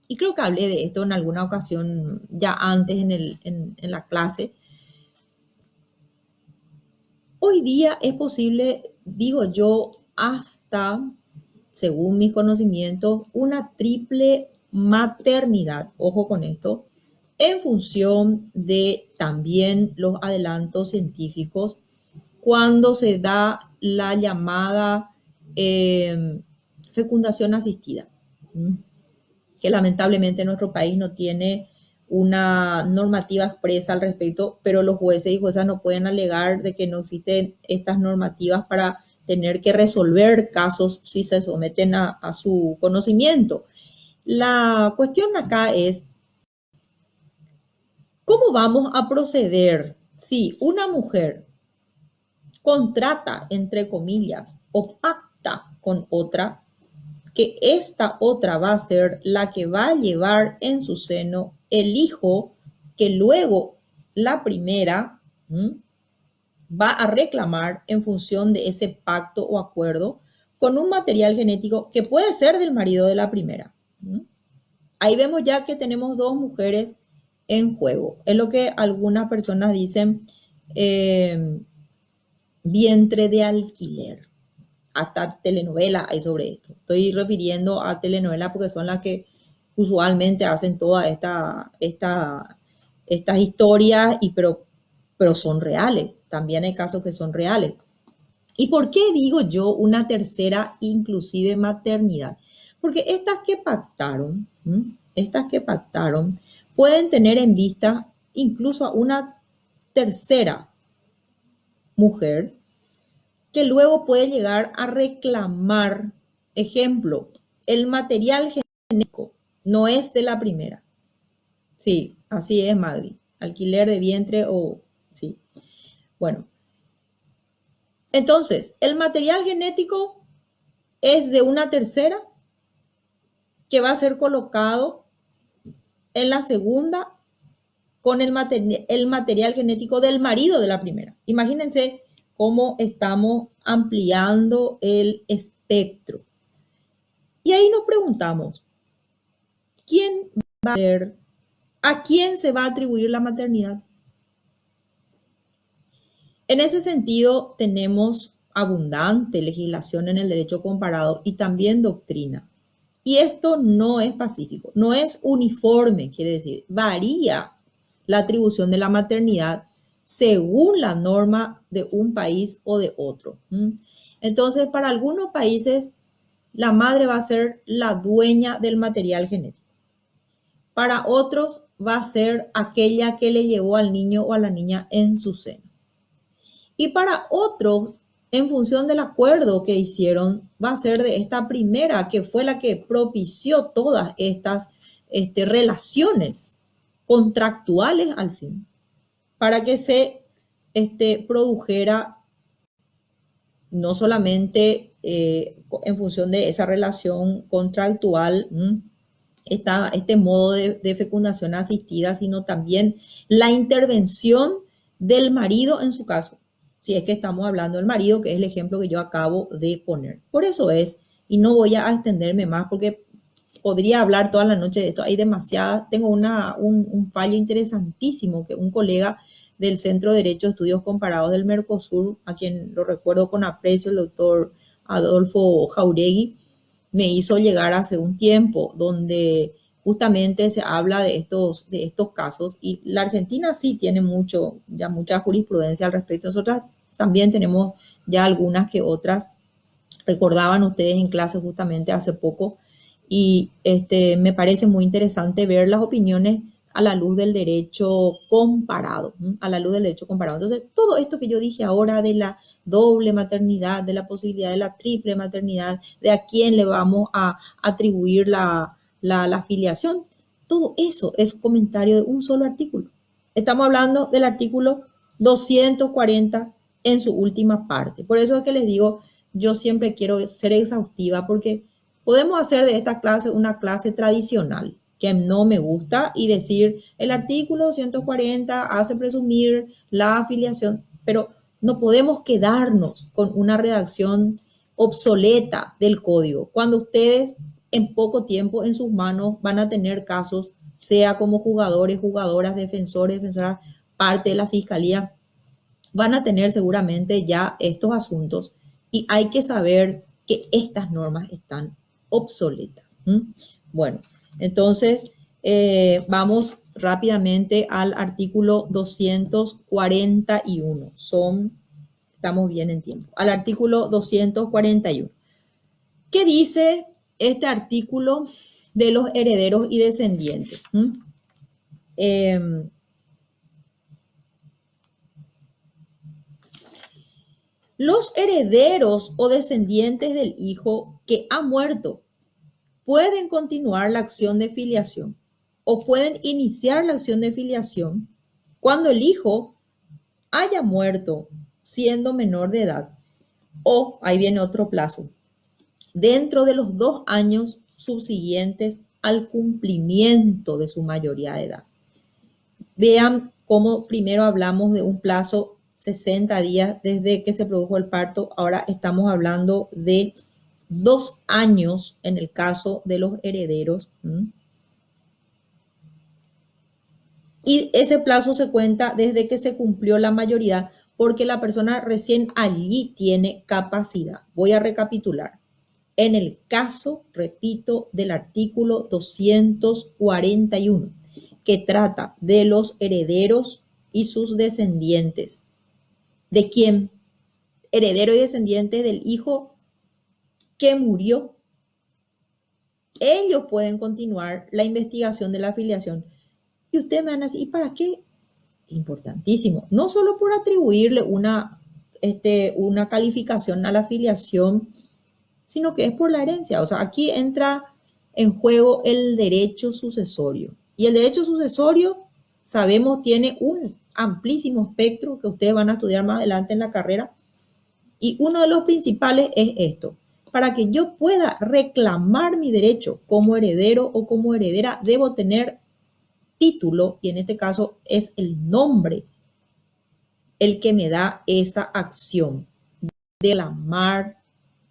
y creo que hablé de esto en alguna ocasión ya antes en la clase, hoy día es posible, digo yo, hasta, según mis conocimientos, una triple maternidad, ojo con esto, en función de también los adelantos científicos, cuando se da la llamada fecundación asistida, que lamentablemente nuestro país no tiene una normativa expresa al respecto, pero los jueces y juezas no pueden alegar de que no existen estas normativas para tener que resolver casos si se someten a su conocimiento. La cuestión acá es, ¿cómo vamos a proceder si una mujer contrata, entre comillas, o pacta con otra, que esta otra va a ser la que va a llevar en su seno el hijo que luego la primera va a reclamar en función de ese pacto o acuerdo con un material genético que puede ser del marido de la primera? Ahí vemos ya que tenemos dos mujeres en juego. Es lo que algunas personas dicen vientre de alquiler. Hasta telenovelas hay sobre esto. Estoy refiriendo a telenovelas porque son las que usualmente hacen todas estas historias, pero son reales. También hay casos que son reales. ¿Y por qué digo yo una tercera inclusive maternidad? Porque estas que pactaron, pueden tener en vista incluso a una tercera mujer que luego puede llegar a reclamar, ejemplo, el material genético no es de la primera. Sí, así es, Magdi. Alquiler de vientre o sí. Bueno, entonces, el material genético es de una tercera que va a ser colocado en la segunda con el material genético del marido de la primera. Imagínense cómo estamos ampliando el espectro. Y ahí nos preguntamos, ¿quién va a ser, a quién se va a atribuir la maternidad? En ese sentido, tenemos abundante legislación en el derecho comparado y también doctrina. Y esto no es pacífico, no es uniforme, quiere decir, varía la atribución de la maternidad según la norma de un país o de otro. Entonces, para algunos países, la madre va a ser la dueña del material genético. Para otros, va a ser aquella que le llevó al niño o a la niña en su seno. Y para otros, en función del acuerdo que hicieron, va a ser de esta primera, que fue la que propició todas estas relaciones contractuales al fin, para que se produjera no solamente en función de esa relación contractual, este modo de fecundación asistida, sino también la intervención del marido en su caso, si es que estamos hablando del marido, que es el ejemplo que yo acabo de poner. Por eso es, y no voy a extenderme más porque podría hablar toda la noche de esto, hay demasiadas, tengo un fallo interesantísimo que un colega del Centro de Derecho de Estudios Comparados del Mercosur, a quien lo recuerdo con aprecio, el doctor Adolfo Jauregui, me hizo llegar hace un tiempo, donde justamente se habla de estos casos, y la Argentina sí tiene ya mucha jurisprudencia al respecto. Nosotras también tenemos ya algunas que otras, recordaban ustedes en clase justamente hace poco, y me parece muy interesante ver las opiniones a la luz del derecho comparado, a la luz del derecho comparado. Entonces, todo esto que yo dije ahora de la doble maternidad, de la posibilidad de la triple maternidad, de a quién le vamos a atribuir la filiación, todo eso es comentario de un solo artículo. Estamos hablando del artículo 240 en su última parte. Por eso es que les digo, yo siempre quiero ser exhaustiva, porque podemos hacer de esta clase una clase tradicional que no me gusta y decir el artículo 240 hace presumir la afiliación, pero no podemos quedarnos con una redacción obsoleta del código cuando ustedes en poco tiempo en sus manos van a tener casos, sea como jugadores, jugadoras, defensores, defensoras, parte de la fiscalía, van a tener seguramente ya estos asuntos, y hay que saber que estas normas están obsoletas. Bueno, entonces vamos rápidamente al artículo 241. Estamos bien en tiempo. Al artículo 241. ¿Qué dice este artículo de los herederos y descendientes? Los herederos o descendientes del hijo que ha muerto pueden continuar la acción de filiación o pueden iniciar la acción de filiación cuando el hijo haya muerto siendo menor de edad, o, ahí viene otro plazo, dentro de los 2 años subsiguientes al cumplimiento de su mayoría de edad. Vean cómo primero hablamos de un plazo 60 días desde que se produjo el parto, ahora estamos hablando de 2 años en el caso de los herederos. Y ese plazo se cuenta desde que se cumplió la mayoría, porque la persona recién allí tiene capacidad. Voy a recapitular. En el caso, repito, del artículo 241, que trata de los herederos y sus descendientes. ¿De quién? Heredero y descendiente del hijo que murió. Ellos pueden continuar la investigación de la afiliación. Y ustedes me van a decir, ¿y para qué? Importantísimo. No solo por atribuirle una calificación a la afiliación, sino que es por la herencia. O sea, aquí entra en juego el derecho sucesorio. Y el derecho sucesorio, sabemos, tiene un amplísimo espectro que ustedes van a estudiar más adelante en la carrera. Y uno de los principales es esto. Para que yo pueda reclamar mi derecho como heredero o como heredera, debo tener título, y en este caso es el nombre el que me da esa acción de reclamar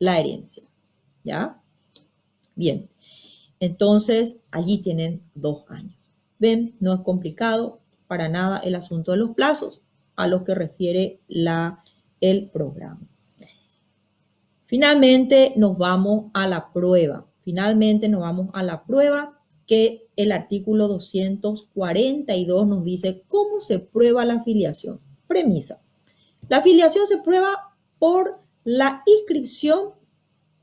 la herencia. ¿Ya? Bien. Entonces, allí tienen 2 años. ¿Ven? No es complicado para nada el asunto de los plazos a los que refiere el programa. Finalmente nos vamos a la prueba. Que el artículo 242 nos dice cómo se prueba la afiliación. Premisa. La filiación se prueba por la inscripción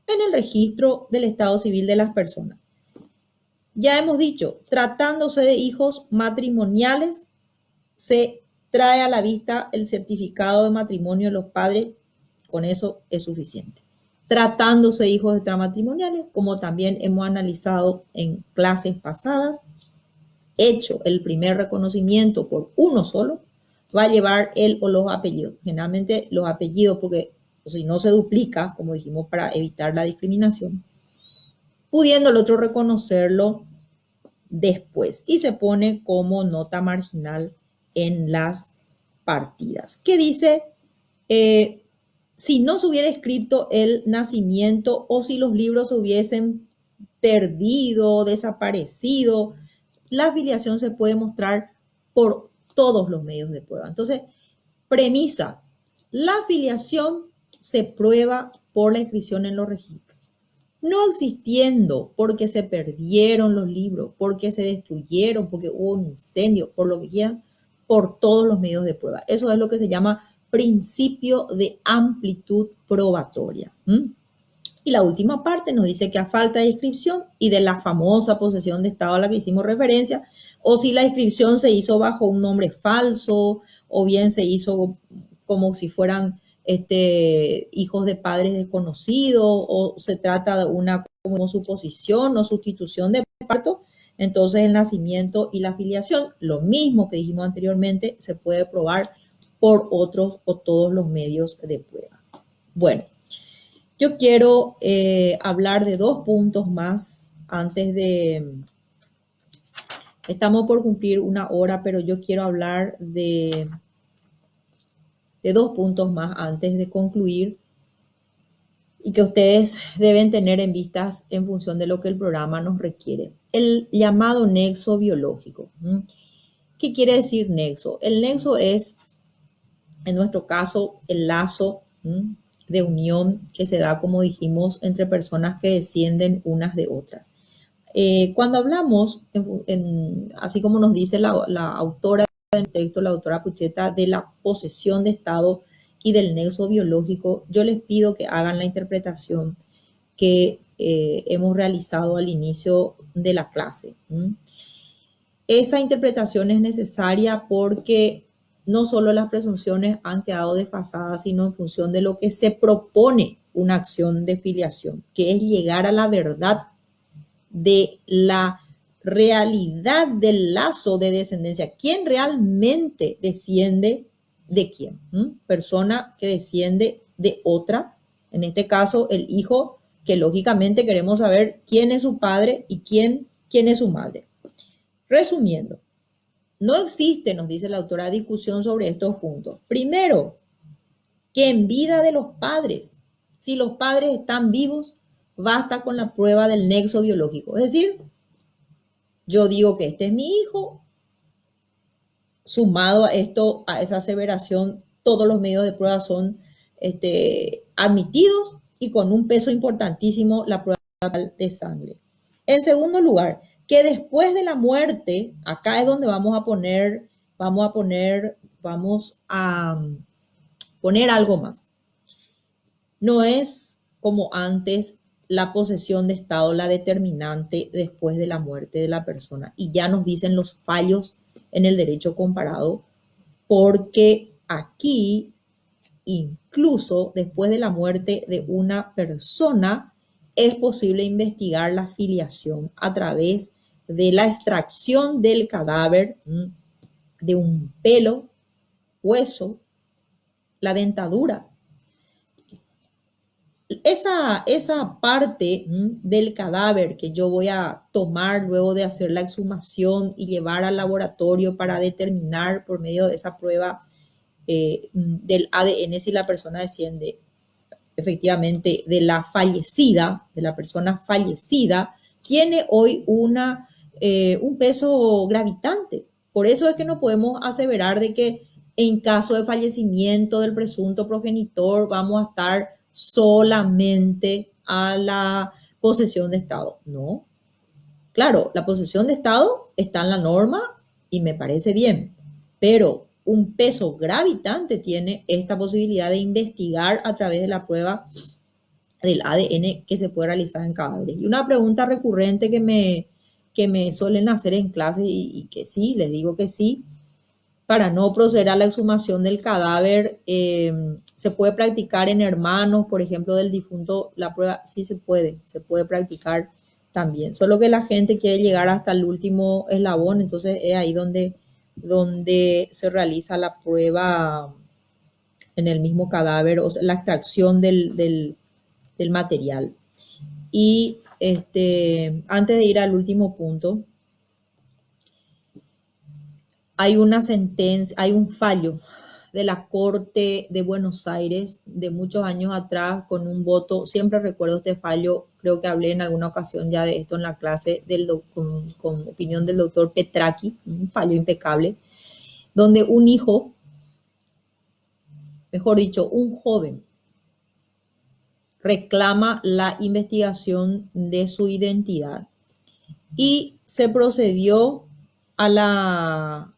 en el registro del estado civil de las personas. Ya hemos dicho, tratándose de hijos matrimoniales, se trae a la vista el certificado de matrimonio de los padres, con eso es suficiente. Tratándose de hijos extramatrimoniales, como también hemos analizado en clases pasadas, hecho el primer reconocimiento por uno solo, va a llevar él o los apellidos. Generalmente los apellidos, porque si no se duplica, como dijimos, para evitar la discriminación, pudiendo el otro reconocerlo después y se pone como nota marginal en las partidas. ¿Qué dice? Si no se hubiera escrito el nacimiento o si los libros se hubiesen perdido, desaparecido, la afiliación se puede mostrar por todos los medios de prueba. Entonces, premisa, la afiliación se prueba por la inscripción en los registros. No existiendo porque se perdieron los libros, porque se destruyeron, porque hubo un incendio, por lo que quieran, por todos los medios de prueba. Eso es lo que se llama principio de amplitud probatoria. Y la última parte nos dice que a falta de inscripción y de la famosa posesión de estado a la que hicimos referencia, o si la inscripción se hizo bajo un nombre falso, o bien se hizo como si fueran hijos de padres desconocidos, o se trata de una como suposición o sustitución de parto, entonces el nacimiento y la filiación, lo mismo que dijimos anteriormente, se puede probar por otros o todos los medios de prueba. Bueno, yo quiero hablar de 2 puntos más antes de... Estamos por cumplir 1 hora, pero yo quiero hablar de 2 puntos más antes de concluir y que ustedes deben tener en vistas en función de lo que el programa nos requiere. El llamado nexo biológico. ¿Qué quiere decir nexo? El nexo es, en nuestro caso, el lazo de unión que se da, como dijimos, entre personas que descienden unas de otras. Cuando hablamos, así como nos dice la autora del texto, la autora Pucheta, de la posesión de Estado y del nexo biológico, yo les pido que hagan la interpretación que hemos realizado al inicio de la clase. Esa interpretación es necesaria porque no solo las presunciones han quedado desfasadas, sino en función de lo que se propone una acción de filiación, que es llegar a la verdad de la realidad del lazo de descendencia. ¿Quién realmente desciende de quién? Persona que desciende de otra, en este caso el hijo, que lógicamente queremos saber quién es su padre y quién es su madre. Resumiendo, no existe, nos dice la autora, discusión sobre estos puntos. Primero, que en vida de los padres, si los padres están vivos, basta con la prueba del nexo biológico. Es decir, yo digo que este es mi hijo, sumado a esto, a esa aseveración, todos los medios de prueba son admitidos y con un peso importantísimo la prueba de sangre. En segundo lugar, que después de la muerte, acá es donde vamos a poner algo más. No es como antes la posesión de Estado la determinante después de la muerte de la persona. Y ya nos dicen los fallos en el derecho comparado, porque aquí, incluso después de la muerte de una persona, es posible investigar la filiación a través de la extracción del cadáver, de un pelo, hueso, la dentadura. Esa parte del cadáver que yo voy a tomar luego de hacer la exhumación y llevar al laboratorio para determinar por medio de esa prueba del ADN si la persona desciende efectivamente de la fallecida, de la persona fallecida, tiene hoy un peso gravitante. Por eso es que no podemos aseverar de que en caso de fallecimiento del presunto progenitor vamos a estar solamente a la posesión de Estado. No. Claro, la posesión de Estado está en la norma y me parece bien, pero un peso gravitante tiene esta posibilidad de investigar a través de la prueba del ADN que se puede realizar en cadáveres. Y una pregunta recurrente que me suelen hacer en clase y que sí, les digo que sí, para no proceder a la exhumación del cadáver, se puede practicar en hermanos, por ejemplo, del difunto, la prueba sí se puede practicar también. Solo que la gente quiere llegar hasta el último eslabón, entonces es ahí donde se realiza la prueba en el mismo cadáver, o sea, la extracción del material. Y antes de ir al último punto, hay una sentencia, hay un fallo de la Corte de Buenos Aires de muchos años atrás con un voto, siempre recuerdo este fallo, creo que hablé en alguna ocasión ya de esto en la clase con opinión del doctor Petracchi, un fallo impecable, donde un hijo, mejor dicho, un joven, reclama la investigación de su identidad y se procedió a la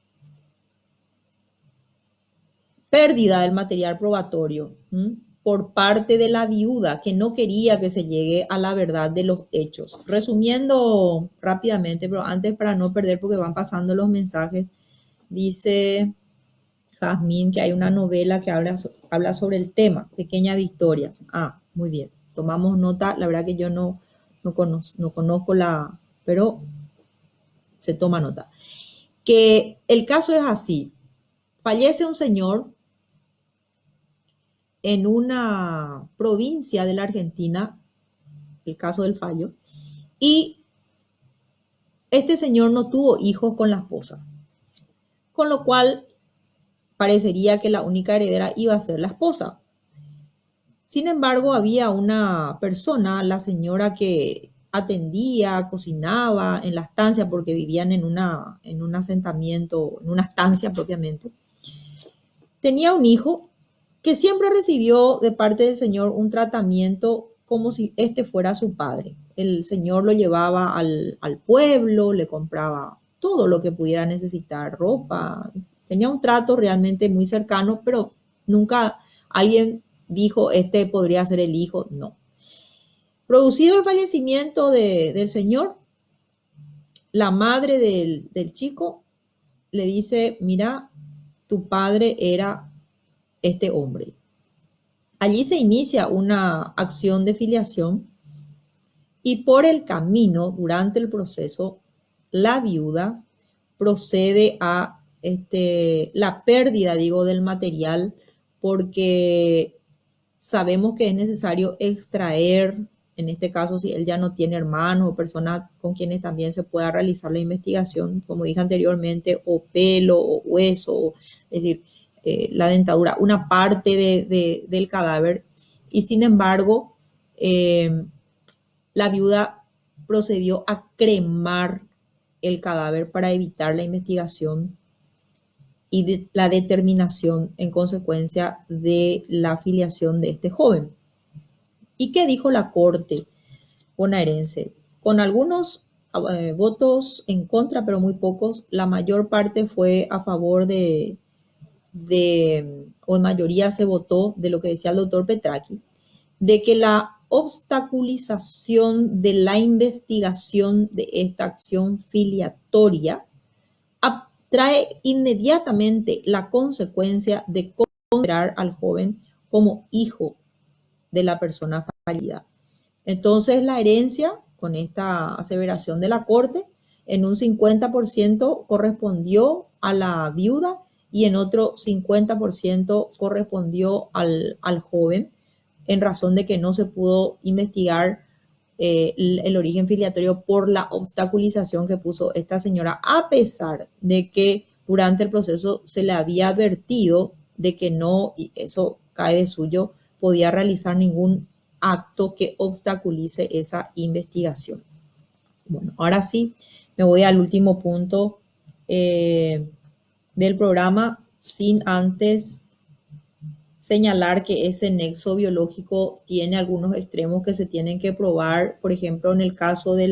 pérdida del material probatorio por parte de la viuda que no quería que se llegue a la verdad de los hechos. Resumiendo rápidamente, pero antes para no perder porque van pasando los mensajes, dice Jazmín que hay una novela que habla sobre el tema, Pequeña Victoria. Ah, muy bien, tomamos nota, la verdad que yo no conozco la, pero se toma nota. Que el caso es así, fallece un señor en una provincia de la Argentina, el caso del fallo, y este señor no tuvo hijos con la esposa, con lo cual parecería que la única heredera iba a ser la esposa. Sin embargo, había una persona, la señora que atendía, cocinaba en la estancia, porque vivían en un asentamiento, en una estancia propiamente. Tenía un hijo que siempre recibió de parte del Señor un tratamiento como si este fuera su padre. El Señor lo llevaba al pueblo, le compraba todo lo que pudiera necesitar, ropa. Tenía un trato realmente muy cercano, pero nunca alguien dijo, este podría ser el hijo. No. Producido el fallecimiento del Señor, la madre del chico le dice, mira, tu padre era este hombre. Allí se inicia una acción de filiación y por el camino, durante el proceso, la viuda procede a la pérdida, digo, del material porque sabemos que es necesario extraer, en este caso, si él ya no tiene hermanos o personas con quienes también se pueda realizar la investigación, como dije anteriormente, o pelo o hueso, es decir, la dentadura, una parte del cadáver, y sin embargo, la viuda procedió a cremar el cadáver para evitar la investigación y la determinación en consecuencia de la filiación de este joven. ¿Y qué dijo la Corte bonaerense? Con algunos votos en contra, pero muy pocos, la mayor parte fue a favor o en mayoría se votó de lo que decía el doctor Petracchi, de que la obstaculización de la investigación de esta acción filiatoria trae inmediatamente la consecuencia de considerar al joven como hijo de la persona fallecida. Entonces la herencia, con esta aseveración de la Corte, en un 50% correspondió a la viuda y en otro 50% correspondió al joven, en razón de que no se pudo investigar el origen filiatorio por la obstaculización que puso esta señora, a pesar de que durante el proceso se le había advertido de que no, y eso cae de suyo, podía realizar ningún acto que obstaculice esa investigación. Bueno, ahora sí, me voy al último punto del programa, sin antes señalar que ese nexo biológico tiene algunos extremos que se tienen que probar, por ejemplo, en el caso de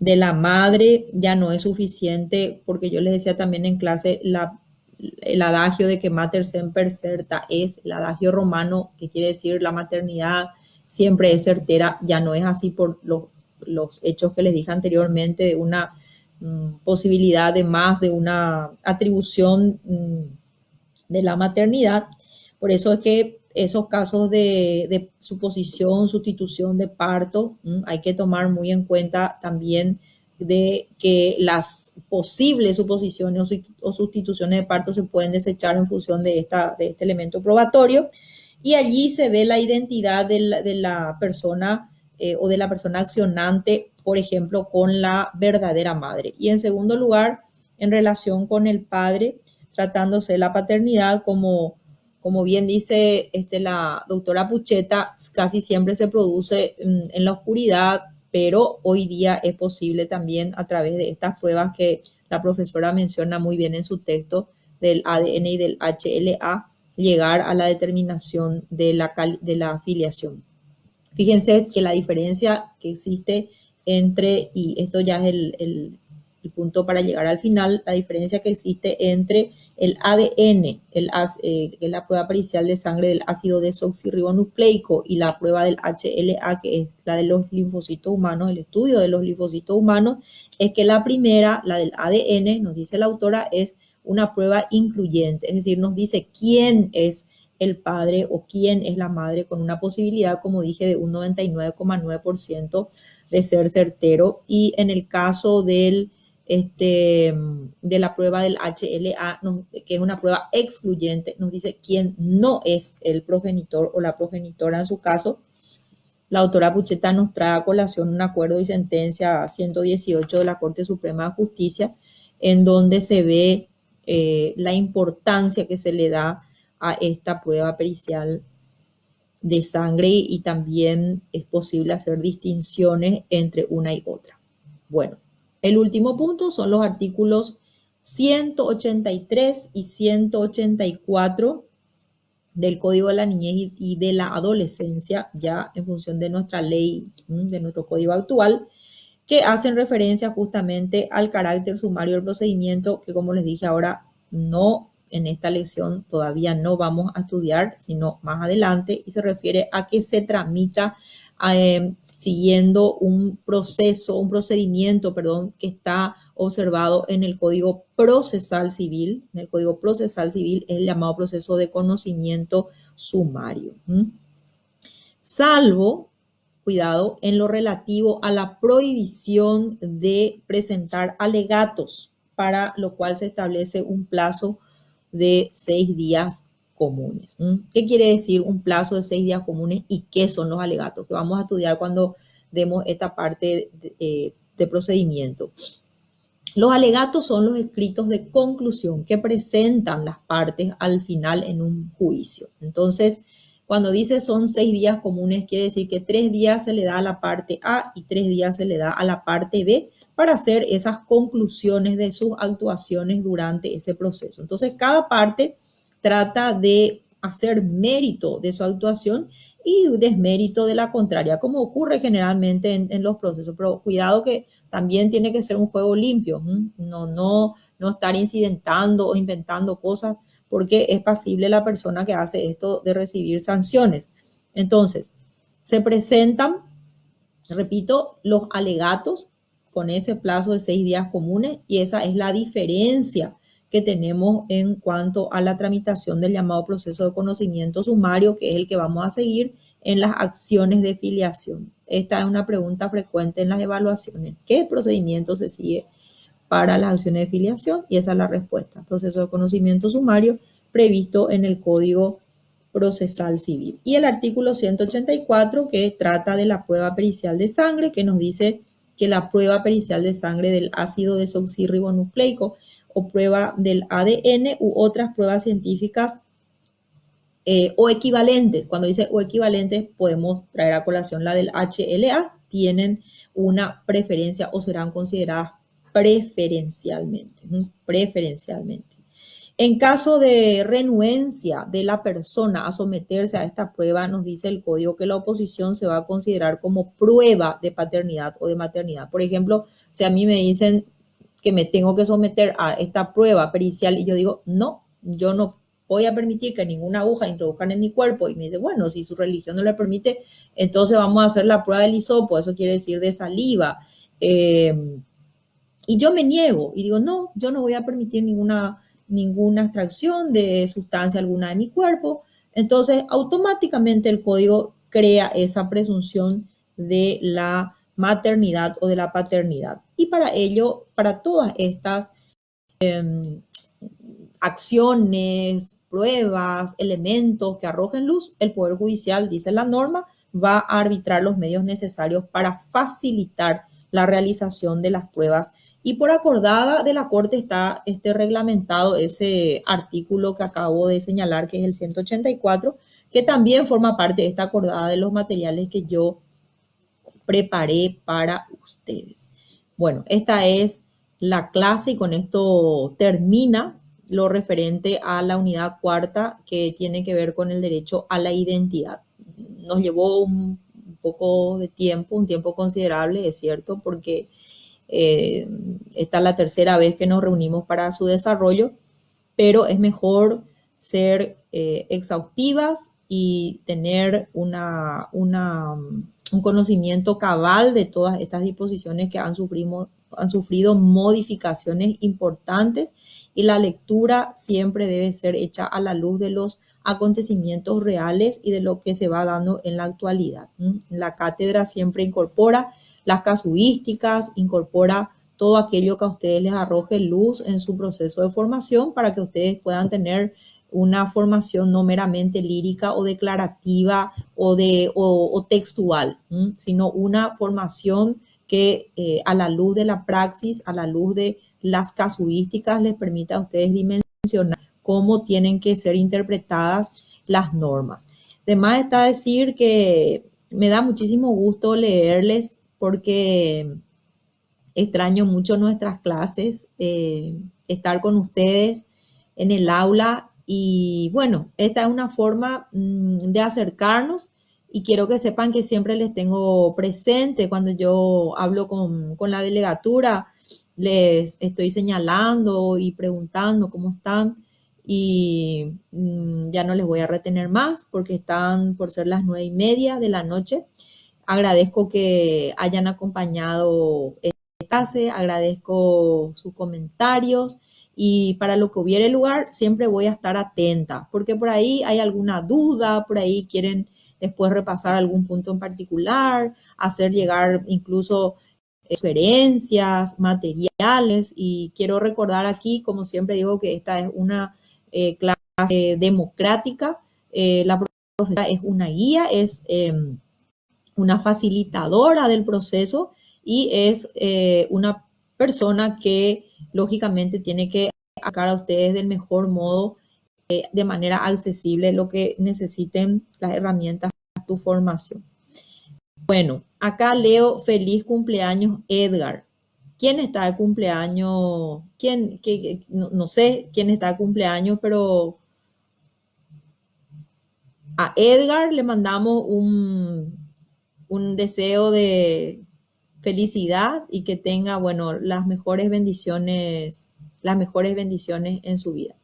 de la madre ya no es suficiente, porque yo les decía también en clase el adagio de que mater semper certa es el adagio romano, que quiere decir la maternidad siempre es certera, ya no es así por los hechos que les dije anteriormente de una posibilidad de más, de una atribución de la maternidad. Por eso es que esos casos de suposición, sustitución de parto, hay que tomar muy en cuenta también de que las posibles suposiciones o sustituciones de parto se pueden desechar en función de este elemento probatorio, y allí se ve la identidad de la persona o de la persona accionante, por ejemplo, con la verdadera madre. Y en segundo lugar, en relación con el padre, tratándose de la paternidad, como bien dice la doctora Pucheta, casi siempre se produce en la oscuridad, pero hoy día es posible también a través de estas pruebas que la profesora menciona muy bien en su texto del ADN y del HLA, llegar a la determinación de la afiliación. Fíjense que la diferencia que existe entre, y esto ya es el punto para llegar al final, la diferencia que existe entre el ADN, que es la prueba pericial de sangre del ácido desoxirribonucleico, y la prueba del HLA, que es la de los linfocitos humanos, el estudio de los linfocitos humanos, es que la primera, la del ADN, nos dice la autora, es una prueba incluyente, es decir, nos dice quién es el padre o quién es la madre, con una posibilidad, como dije, de un 99,9% de ser certero. Y en el caso de la prueba del HLA, que es una prueba excluyente, nos dice quién no es el progenitor o la progenitora en su caso. La autora Pucheta nos trae a colación un acuerdo y sentencia 118 de la Corte Suprema de Justicia, en donde se ve la importancia que se le da a esta prueba pericial de sangre, y también es posible hacer distinciones entre una y otra. Bueno, el último punto son los artículos 183 y 184 del Código de la Niñez y de la Adolescencia, ya en función de nuestra ley, de nuestro código actual, que hacen referencia justamente al carácter sumario del procedimiento, que como les dije ahora, no en esta lección todavía no vamos a estudiar, sino más adelante, y se refiere a que se tramita siguiendo un procedimiento, que está observado en el Código Procesal Civil. En el Código Procesal Civil es el llamado proceso de conocimiento sumario. Salvo, cuidado, en lo relativo a la prohibición de presentar alegatos, para lo cual se establece un plazo de 6 días comunes. ¿Qué quiere decir un plazo de 6 días comunes y qué son los alegatos? Que vamos a estudiar cuando demos esta parte de procedimiento. Los alegatos son los escritos de conclusión que presentan las partes al final en un juicio. Entonces, cuando dice son 6 días comunes, quiere decir que 3 días se le da a la parte A y 3 días se le da a la parte B para hacer esas conclusiones de sus actuaciones durante ese proceso. Entonces, cada parte trata de hacer mérito de su actuación y desmérito de la contraria, como ocurre generalmente en los procesos. Pero cuidado que también tiene que ser un juego limpio, no estar incidentando o inventando cosas, porque es pasible la persona que hace esto de recibir sanciones. Entonces, se presentan, repito, los alegatos con ese plazo de 6 días comunes, y esa es la diferencia que tenemos en cuanto a la tramitación del llamado proceso de conocimiento sumario, que es el que vamos a seguir en las acciones de filiación. Esta es una pregunta frecuente en las evaluaciones. ¿Qué procedimiento se sigue para las acciones de filiación? Y esa es la respuesta. Proceso de conocimiento sumario previsto en el Código Procesal Civil. Y el artículo 184, que trata de la prueba pericial de sangre, que nos dice que la prueba pericial de sangre del ácido desoxirribonucleico o prueba del ADN u otras pruebas científicas o equivalentes. Cuando dice o equivalentes, podemos traer a colación la del HLA, tienen una preferencia o serán consideradas preferencialmente. En caso de renuencia de la persona a someterse a esta prueba, nos dice el código que la oposición se va a considerar como prueba de paternidad o de maternidad. Por ejemplo, si a mí me dicen que me tengo que someter a esta prueba pericial y yo digo, no, yo no voy a permitir que ninguna aguja introduzcan en mi cuerpo, y me dice, bueno, si su religión no le permite, entonces vamos a hacer la prueba del hisopo, eso quiere decir de saliva. Y yo me niego y digo, no, yo no voy a permitir ninguna extracción de sustancia alguna de mi cuerpo. Entonces, automáticamente el código crea esa presunción de la maternidad o de la paternidad. Y para ello, para todas estas acciones, pruebas, elementos que arrojen luz, el Poder Judicial, dice la norma, va a arbitrar los medios necesarios para facilitar la realización de las pruebas. Y por acordada de la Corte está reglamentado ese artículo que acabo de señalar, que es el 184, que también forma parte de esta acordada de los materiales que yo preparé para ustedes. Bueno, esta es la clase y con esto termina lo referente a la unidad cuarta, que tiene que ver con el derecho a la identidad. Nos llevó un poco de tiempo, un tiempo considerable, es cierto, porque esta es la tercera vez que nos reunimos para su desarrollo, pero es mejor ser exhaustivas y tener un conocimiento cabal de todas estas disposiciones que han sufrido modificaciones importantes, y la lectura siempre debe ser hecha a la luz de los acontecimientos reales y de lo que se va dando en la actualidad. La cátedra siempre incorpora las casuísticas, incorpora todo aquello que a ustedes les arroje luz en su proceso de formación para que ustedes puedan tener una formación no meramente lírica o declarativa o textual, sino una formación que a la luz de la praxis, a la luz de las casuísticas, les permita a ustedes dimensionar cómo tienen que ser interpretadas las normas. Además está decir que me da muchísimo gusto leerles porque extraño mucho nuestras clases, estar con ustedes en el aula, y bueno, esta es una forma de acercarnos, y quiero que sepan que siempre les tengo presente cuando yo hablo con la delegatura, les estoy señalando y preguntando cómo están, y ya no les voy a retener más porque están por ser las 9:30 de la noche. Agradezco que hayan acompañado clase, agradezco sus comentarios, y para lo que hubiere lugar siempre voy a estar atenta, porque por ahí hay alguna duda, por ahí quieren después repasar algún punto en particular, hacer llegar incluso sugerencias, materiales, y quiero recordar aquí, como siempre digo, que esta es una clase democrática, la profesora es una guía, es una facilitadora del proceso, y es una persona que lógicamente tiene que sacar a ustedes del mejor modo, de manera accesible, lo que necesiten, las herramientas para tu formación. Bueno, acá leo feliz cumpleaños Edgar. ¿Quién está de cumpleaños? ¿Quién? No sé quién está de cumpleaños, pero a Edgar le mandamos un deseo de felicidad, y que tenga, bueno, las mejores bendiciones en su vida.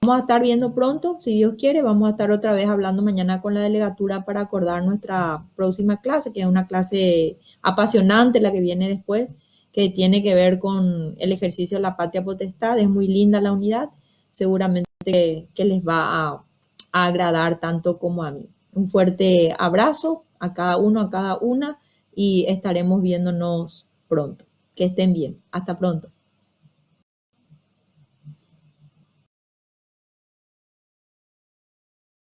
Vamos a estar viendo pronto, si Dios quiere, vamos a estar otra vez hablando mañana con la delegatura para acordar nuestra próxima clase, que es una clase apasionante, la que viene después, que tiene que ver con el ejercicio de la patria potestad. Es muy linda la unidad, seguramente que les va a agradar tanto como a mí. Un fuerte abrazo a cada uno, a cada una, y estaremos viéndonos pronto. Que estén bien. Hasta pronto.